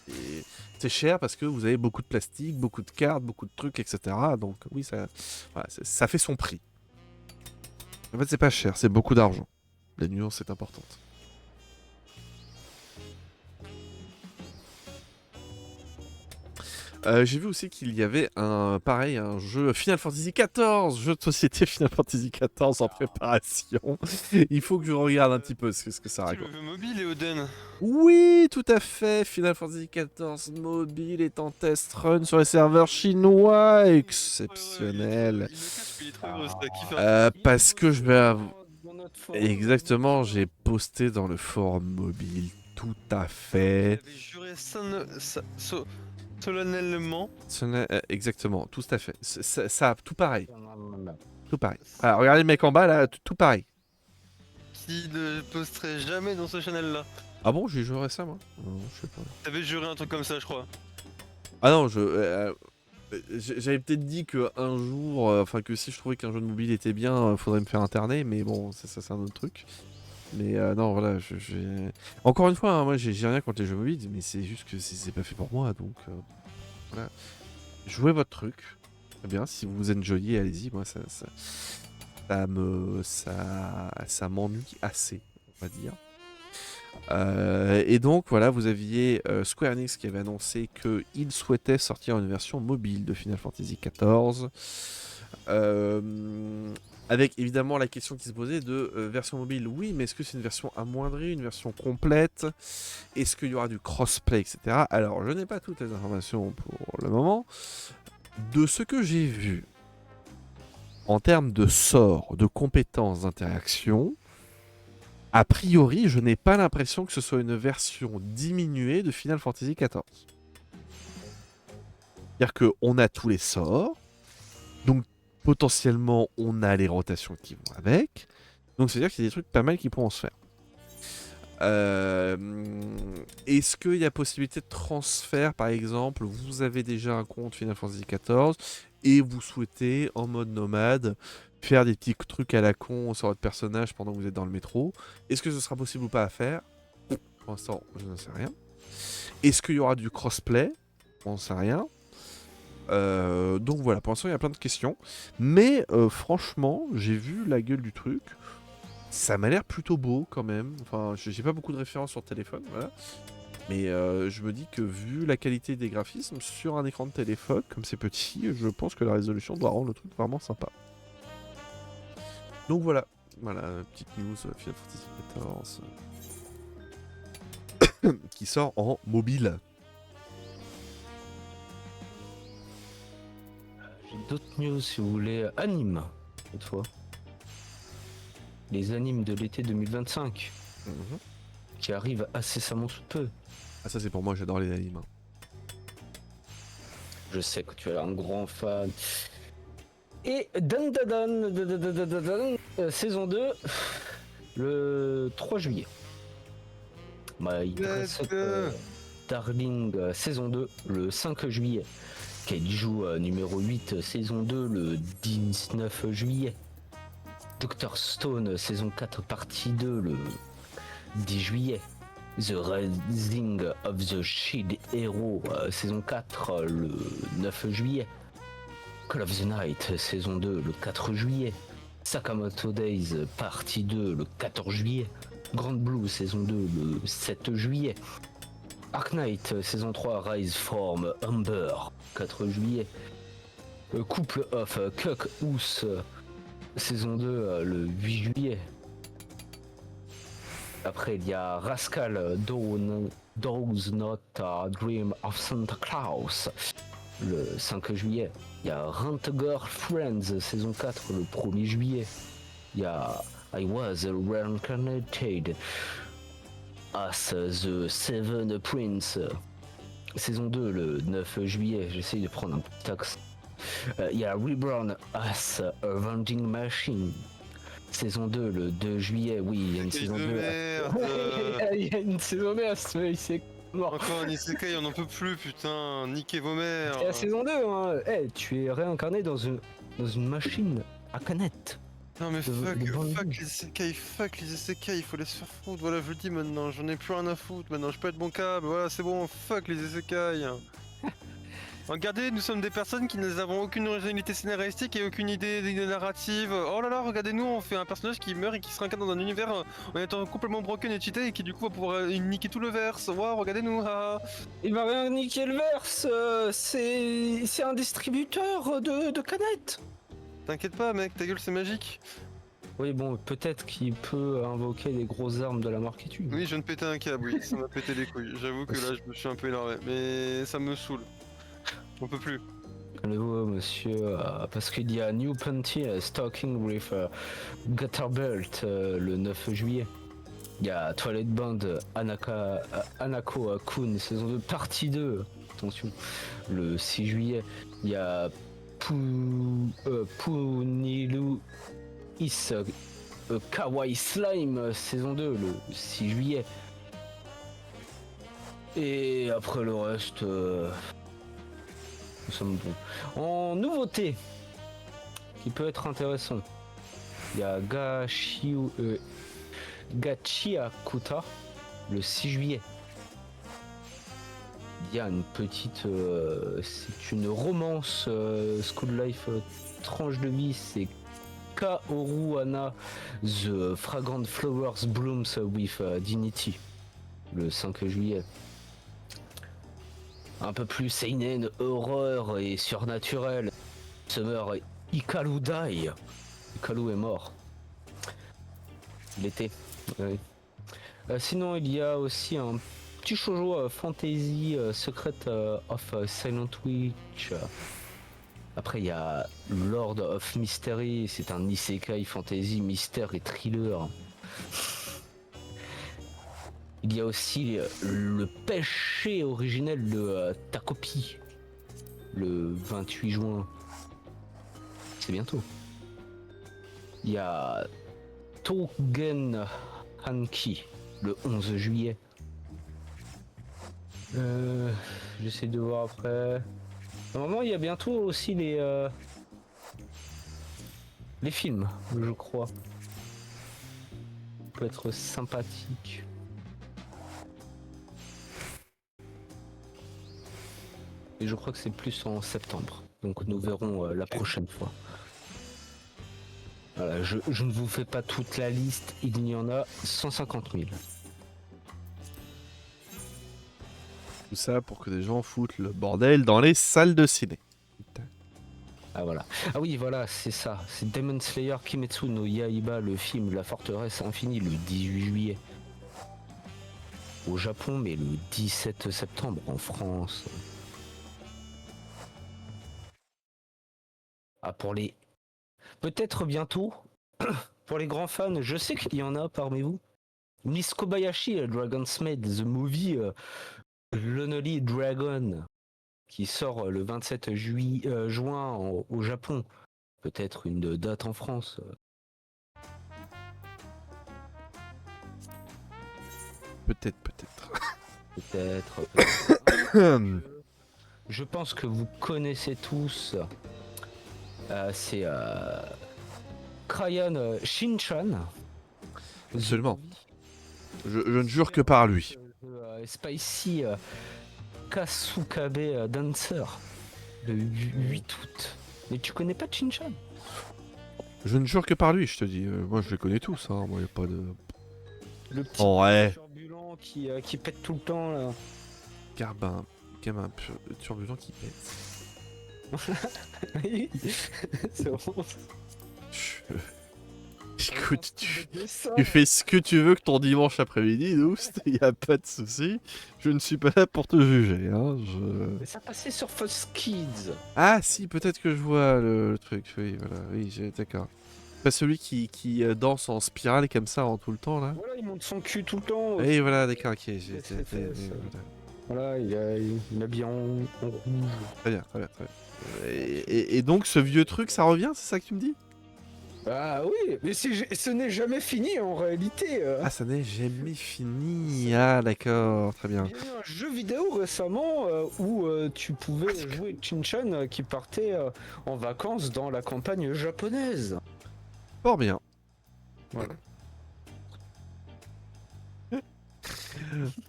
Et c'est cher parce que vous avez beaucoup de plastique, beaucoup de cartes, beaucoup de trucs, etc. Donc oui, ça fait son prix. En fait, c'est pas cher, c'est beaucoup d'argent. La nuance est importante. J'ai vu aussi qu'il y avait un jeu Final Fantasy XIV, jeu de société Final Fantasy XIV en préparation. Il faut que je regarde un petit peu ce que ça Tu le raconte. veux mobile, Eoden? Oui, tout à fait. Final Fantasy XIV mobile est en test run sur les serveurs chinois. Exceptionnel. Il me cache qu'il est trop gros, ça kiffe. Parce que je vais Dans notre forum. Exactement, j'ai posté dans le forum mobile. Tout à fait. J'avais juré solennellement. Exactement, tout à fait. Ça, tout pareil. Tout pareil. Alors, regardez le mec en bas là, tout pareil. Qui ne posterait jamais dans ce channel-là. Ah bon, j'ai joué ça moi? Non, je sais pas. T'avais juré un truc comme ça, je crois. Ah non, j'avais peut-être dit que un jour, enfin que si je trouvais qu'un jeu de mobile était bien, faudrait me faire interner, mais bon, ça c'est un autre truc. Mais non, voilà, encore une fois, hein, moi j'ai rien contre les jeux mobiles, mais c'est juste que c'est pas fait pour moi, donc voilà. Jouez votre truc, très bien, si vous vous enjoyez, allez-y, moi ça m'ennuie assez, on va dire. Et donc voilà, vous aviez Square Enix qui avait annoncé qu'il souhaitait sortir une version mobile de Final Fantasy XIV. Avec évidemment la question qui se posait de version mobile, oui, mais est-ce que c'est une version amoindrie, une version complète? Est-ce qu'il y aura du crossplay, etc. Alors, je n'ai pas toutes les informations pour le moment. De ce que j'ai vu, en termes de sorts, de compétences, d'interaction, a priori, je n'ai pas l'impression que ce soit une version diminuée de Final Fantasy XIV. C'est-à-dire qu'on a tous les sorts, donc potentiellement on a les rotations qui vont avec, donc c'est-à-dire qu'il y a des trucs pas mal qui pourront se faire. Est-ce qu'il y a possibilité de transfert, par exemple, vous avez déjà un compte Final Fantasy XIV et vous souhaitez, en mode nomade, faire des petits trucs à la con sur votre personnage pendant que vous êtes dans le métro. Est-ce que ce sera possible ou pas à faire? Pour l'instant, je ne sais rien. Est-ce qu'il y aura du crossplay? On ne sait rien. Donc voilà, pour l'instant, il y a plein de questions. Mais franchement, j'ai vu la gueule du truc. Ça m'a l'air plutôt beau quand même. Enfin, j'ai pas beaucoup de références sur téléphone, voilà. Mais je me dis que vu la qualité des graphismes sur un écran de téléphone, comme c'est petit, je pense que la résolution doit rendre le truc vraiment sympa. Donc voilà, petite news Final Fantasy XIV qui sort en mobile. J'ai d'autres news si vous voulez. Anime, cette fois. Les animes de l'été 2025 qui arrivent incessamment sous peu. Ah ça c'est pour moi, j'adore les animes. Je sais que tu es un grand fan. Et saison 2, le 3 juillet. Bah, il te reste Darling saison 2 le 5 juillet. Kaiju numéro 8 saison 2 le 19 juillet. Dr Stone saison 4 partie 2 le 10 juillet. The Rising of the Shield Hero saison 4 le 9 juillet. Call of the Night saison 2 le 4 juillet. Sakamoto Days partie 2 le 14 juillet. Grand Blue saison 2 le 7 juillet. Ark Knight saison 3 Rise from Umber 4 juillet. Couple of Cuck House saison 2 le 8 juillet. Après il y a Rascal Does Not Dream of Santa Claus le 5 juillet. Il y a Rent Girlfriends saison 4 le 1er juillet. Il y a I Was Reincarnated as the Seven Prince saison 2 le 9 juillet. J'essaye de prendre un petit axe. Il y a Reborn as a Vending Machine saison 2 le 2 juillet. Oui, il y a une saison 2. Il y a une saison 2 à ce c'est mort. Encore un isekai, on n'en peut plus, putain, niquez vos mères. C'est la saison 2, hein. Hey, tu es réincarné dans une machine à canette. Non mais fuck les isekai, il faut les se faire foutre, voilà je le dis maintenant, j'en ai plus rien à foutre, maintenant je pète mon câble, voilà c'est bon, fuck les isekai. Regardez, nous sommes des personnes qui n'avons aucune originalité scénaristique et aucune idée narrative. Oh là là, regardez-nous, on fait un personnage qui meurt et qui se réincarne dans un univers en étant complètement broken et cheaté et qui du coup va pouvoir niquer tout le verse. Waouh, regardez-nous, haha. Il va rien niquer le verse, c'est un distributeur de canettes. T'inquiète pas mec, ta gueule c'est magique. Oui bon, peut-être qu'il peut invoquer les grosses armes de la marque étude. Oui, je viens de péter un câble, oui, ça m'a pété les couilles. J'avoue que là je me suis un peu énervé, mais ça me saoule. On peut plus. Calmez-vous monsieur, parce qu'il y a New Panty Stalking with Gutterbelt le 9 juillet. Il y a Twilight Band Anako Kun saison 2 partie 2, attention, le 6 juillet. Il y a Punilu Is Kawaii Slime saison 2 le 6 juillet. Et après le reste, nous sommes bons. En nouveauté, qui peut être intéressant, il y a Gachiakuta le 6 juillet. Il y a une petite, c'est une romance School Life tranche de vie, c'est Kaoru Ana The Fragrant Flowers Blooms with Dignity le 5 juillet. Un peu plus seinen, horreur et surnaturel. Summer Hikaru Die. Hikaru est mort. L'été. Oui. Sinon il y a aussi un petit shoujo fantasy Secret of Silent Witch. Après il y a Lord of Mystery, c'est un isekai fantasy mystère et thriller. Il y a aussi le péché originel de Takopi le 28 juin. C'est bientôt. Il y a Togen Hanki le 11 juillet. J'essaie de voir après. Normalement, il y a bientôt aussi les films, je crois. Ça peut être sympathique. Et je crois que c'est plus en septembre. Donc nous verrons la prochaine fois. Voilà, je ne vous fais pas toute la liste, il y en a 150 000. Tout ça pour que des gens foutent le bordel dans les salles de ciné. Putain. Ah voilà. Ah oui voilà, c'est ça. C'est Demon Slayer Kimetsu no Yaiba, le film La Forteresse Infinie, le 18 juillet. Au Japon, mais le 17 septembre en France. Ah pour les... Peut-être bientôt, pour les grands fans, je sais qu'il y en a parmi vous. Miss Kobayashi, Dragon's Maid, The Movie, Lonely Dragon, qui sort le 27 juin au Japon. Peut-être une date en France. Peut-être. Peut-être. Je pense que vous connaissez tous. C'est Crayon Shinchan. Absolument. Je ne jure que par lui. Spicy Kasukabe Dancer. Le 8 août. Mais tu connais pas Shinchan? Je ne jure que par lui, je te dis. Moi, je les connais tous, hein. Moi, y a pas de... Le petit Oh, ouais. turbulent qui pète tout le temps là. Gamin turbulent qui pète. C'est bon. Écoute, tu fais ce que tu veux que ton dimanche après-midi, Doust, y a pas de souci. Je ne suis pas là pour te juger, hein. Mais ça passait sur Fox Kids. Ah si, peut-être que je vois le truc, oui, voilà, oui, d'accord. Pas celui qui danse en spirale comme ça en tout le temps, là. Voilà, il monte son cul tout le temps. Oui, voilà, d'accord, ok, c'est fait, ça. voilà. Voilà, il est habillé en rouge. Très bien. Et donc, ce vieux truc, ça revient, c'est ça que tu me dis? Ah oui, mais ce n'est jamais fini en réalité. Ah, ça n'est jamais fini. Ah, d'accord, très bien. Il y a eu un jeu vidéo récemment où tu pouvais jouer Chinchan qui partait en vacances dans la campagne japonaise. Fort bien. Voilà.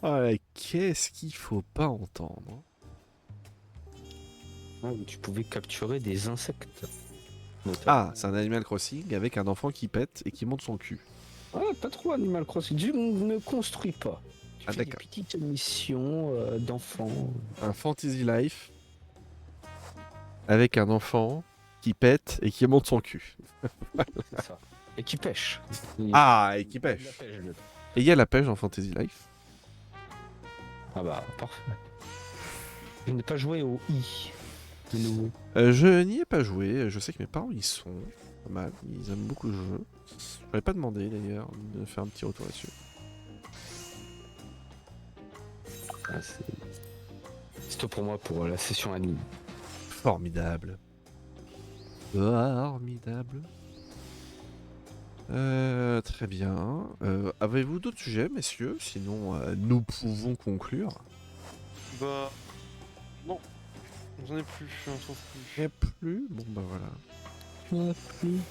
Ah, qu'est-ce qu'il faut pas entendre? Où tu pouvais capturer des insectes. Ah, c'est un Animal Crossing avec un enfant qui pète et qui monte son cul. Ouais, pas trop Animal Crossing. Tu ne construis pas. Tu Ah, fais des d'accord. petites missions d'enfants. Un Fantasy Life avec un enfant qui pète et qui monte son cul. C'est ça. Et qui pêche. Ah, et qui Il y a de pêche. la pêche dedans. Et il y a la pêche dans Fantasy Life. Ah bah, parfait. Je n'ai pas joué au I. De nouveau. Je n'y ai pas joué. Je sais que mes parents y sont. Pas mal. Ils aiment beaucoup le jeu. Je n'avais pas demandé d'ailleurs de faire un petit retour là-dessus. Ah, c'est tout pour moi pour la session anime. Formidable. Formidable. Très bien. Avez-vous d'autres sujets, messieurs? Sinon, nous pouvons conclure. Bah. Non. J'en ai plus, on s'en fout. Il n'y a plus? Bon, bah voilà.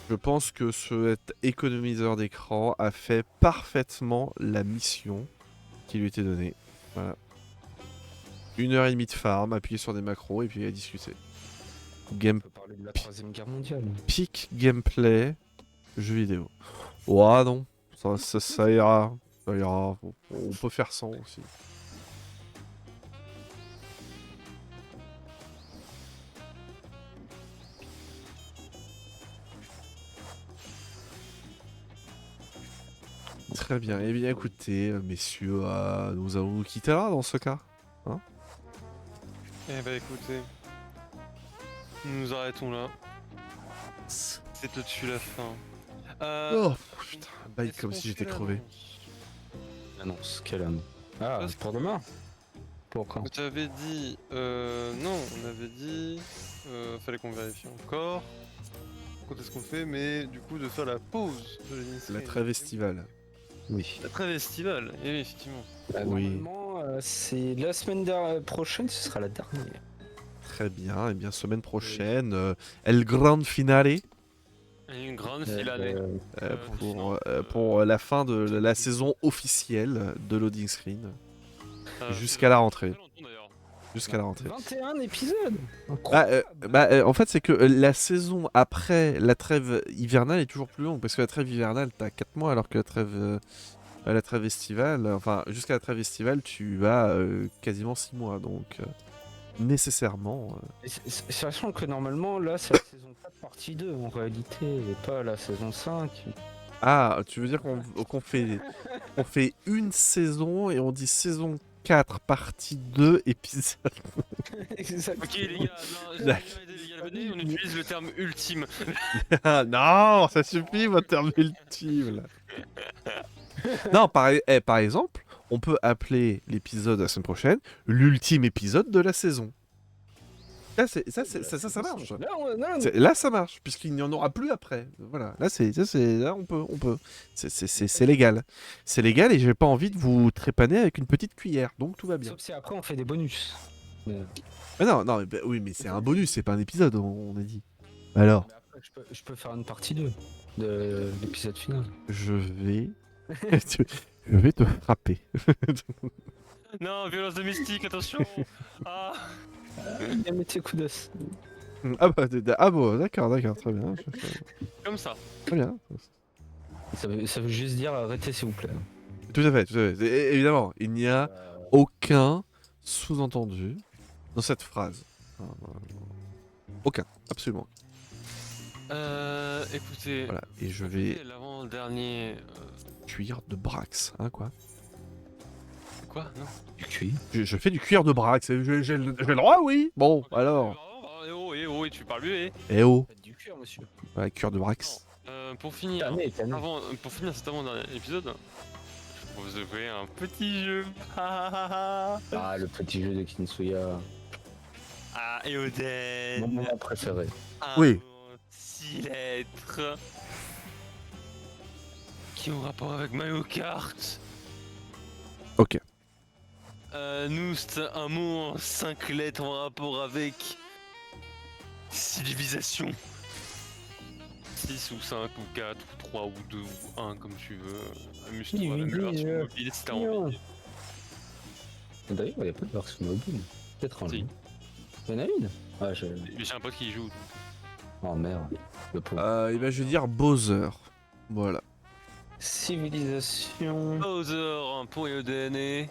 Je pense que cet économiseur d'écran a fait parfaitement la mission qui lui était donnée. Voilà. 1h30 de farm, appuyer sur des macros et puis à discuter. On peut parler de la Troisième Guerre mondiale. Peak gameplay, jeu vidéo. Ouah non, ça ira. Ça ira. On peut faire sans aussi. Très bien. Eh bien, écoutez, messieurs, nous allons nous quitter là dans ce cas. Eh bah écoutez. Nous nous arrêtons là. C'est au-dessus la fin. Oh putain, bail est-ce comme qu'on si j'étais fait crevé. Annonce, quelle annonce? Ah, Parce- pour demain? Pour quand? Tu avais dit. Non, on avait dit. Fallait qu'on vérifie encore. Quand est-ce qu'on fait? Mais du coup, de faire la pause de l'émission. La trêve estivale. Oui. La trêve estivale, et oui, effectivement. Oui. Normalement, c'est la semaine prochaine, ce sera la dernière. Très bien. Eh bien, semaine prochaine, El Grand Finale Une grande finale. pour la fin de la saison officielle de Loading Screen. Jusqu'à la rentrée. Jusqu'à la rentrée. 21 épisodes. En fait, c'est que la saison après la trêve hivernale est toujours plus longue. Parce que la trêve hivernale, t'as 4 mois, alors que la trêve estivale, enfin, jusqu'à la trêve estivale, tu as quasiment 6 mois. Donc, nécessairement. Sachant que normalement, là, c'est la saison 4 partie 2 en réalité, et pas la saison 5. Ah, tu veux dire qu'on fait une saison et on dit saison 4, partie 2, épisode. Exactement. Ok les gars, venez, on utilise le terme ultime. Non, ça suffit, votre terme ultime. Là. Non, par exemple, on peut appeler l'épisode de la semaine prochaine l'ultime épisode de la saison. Là, ça marche. Non, Là, ça marche, puisqu'il n'y en aura plus après. Voilà, là, là, on peut. C'est légal. C'est légal et j'ai pas envie de vous trépaner avec une petite cuillère, donc tout va bien. sauf si après on fait des bonus. Mais, Mais non, non, oui, mais c'est un bonus, c'est pas un épisode, on a dit. Alors, mais après, je peux faire une partie 2 de l'épisode final. je vais, je vais te frapper. Non, violence domestique, attention. Ah. Il y a métier coup d'os. Ah bon, d'accord, très bien, Comme ça. très bien. Ça veut juste dire arrêtez s'il vous plaît. Tout à fait. Évidemment, il n'y a aucun sous-entendu dans cette phrase. Aucun, absolument. Écoutez. Voilà, et je vais L'avant-dernier. cuire de Brax, hein, quoi. Quoi? Non. Du cuir. Je fais du cuir de Brax, j'ai le droit, oui. Bon, alors. Eh oh, tu parles mieux, Eh oh, Du cuir, monsieur. voilà, cuir de Brax. Pour finir, Tanné. pour finir cet avant-dernier épisode, je vous offrir un petit jeu. Ah, Ah, le petit jeu de Kinsuya. Eoden. Mon moment préféré. Un Oui. mot, 6 lettres qui ont rapport avec Mario Kart. Ok. Nous, c'est un mot en 5 lettres en rapport avec civilisation. 6 ou 5 ou 4 ou 3 ou 2 ou 1 comme tu veux. Amuse-toi Oui, avec la oui, version mobile si t'as envie. D'ailleurs, il n'y a pas de version mobile. Peut-être en Si. ligne. Il y en a une. Ah, Mais j'ai un pote qui y joue. Oh merde. Le pauvre. Et ben, je vais dire Bowser. Voilà. Civilisation. Bowser pour Eoden et...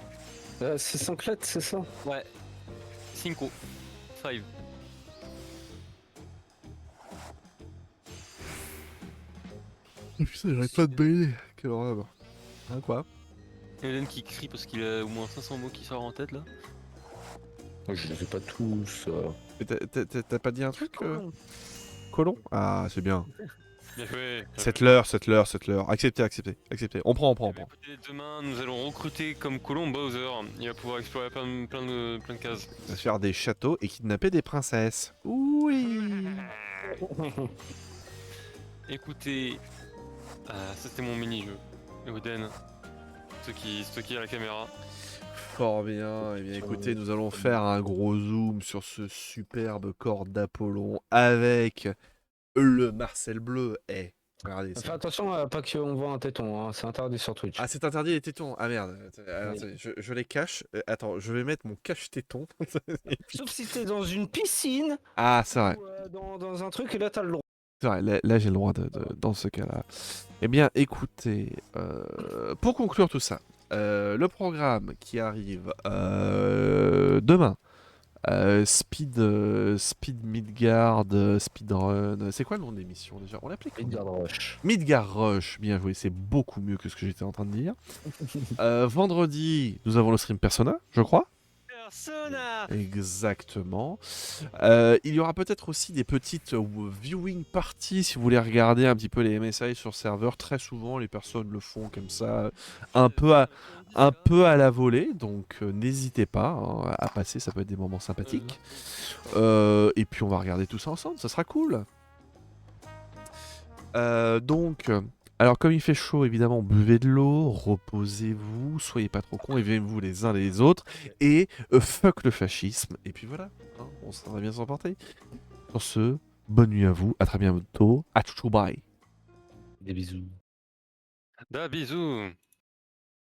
C'est 5 lettres, c'est ça? Ouais. 5. 5. Putain, j'arrête pas de bailler. Quelle horreur. Hein, quoi? Eoden qui crie parce qu'il a au moins 500 mots qui sortent en tête là. Je les ai pas tous. Mais t'as pas dit un truc, Colon? Ah, c'est bien. Bien joué. Cette l'heure. Acceptez. On prend. Eh ben, écoutez, demain nous allons recruter comme colon Bowser. Il va pouvoir explorer plein de cases. On va se faire des châteaux et kidnapper des princesses. Oui. Écoutez, ça c'était mon mini-jeu. Eoden, ceux qui a la caméra. Fort bien. Eh bien, écoutez, nous allons faire un gros zoom sur ce superbe corps d'Apollon avec le Marcel bleu. Regardez Fais ça. attention à pas qu'on voit un téton, hein. C'est interdit sur Twitch. Ah, c'est interdit les tétons. Ah merde. Alors, Oui. attendez, je les cache. Attends, je vais mettre mon cache-téton. Sauf si t'es dans une piscine Ah, c'est vrai. ou dans un truc et là t'as le droit. C'est vrai, là, j'ai le droit dans ce cas-là. Eh bien, écoutez, pour conclure tout ça, le programme qui arrive demain, Speed Midgard, Speedrun, c'est quoi le nom de l'émission déjà? On l'appelait comment? Midgard Rush. Midgard Rush, bien joué, c'est beaucoup mieux que ce que j'étais en train de dire. Vendredi, nous avons le stream Persona, je crois. Persona. Exactement. Il y aura peut-être aussi des petites viewing parties si vous voulez regarder un petit peu les MSI sur serveur. Très souvent, les personnes le font comme ça, un peu à la volée. Donc, n'hésitez pas hein, à passer, ça peut être des moments sympathiques. Et puis, on va regarder tout ça ensemble, ça sera cool. Donc, alors comme il fait chaud, évidemment, buvez de l'eau, reposez-vous, soyez pas trop cons, aimez-vous les uns les autres, et fuck le fascisme. Et puis voilà, hein, on va bien s'en porter. Sur ce, bonne nuit à vous, à très bientôt, à chouchou bye. Des bisous. Da bisous.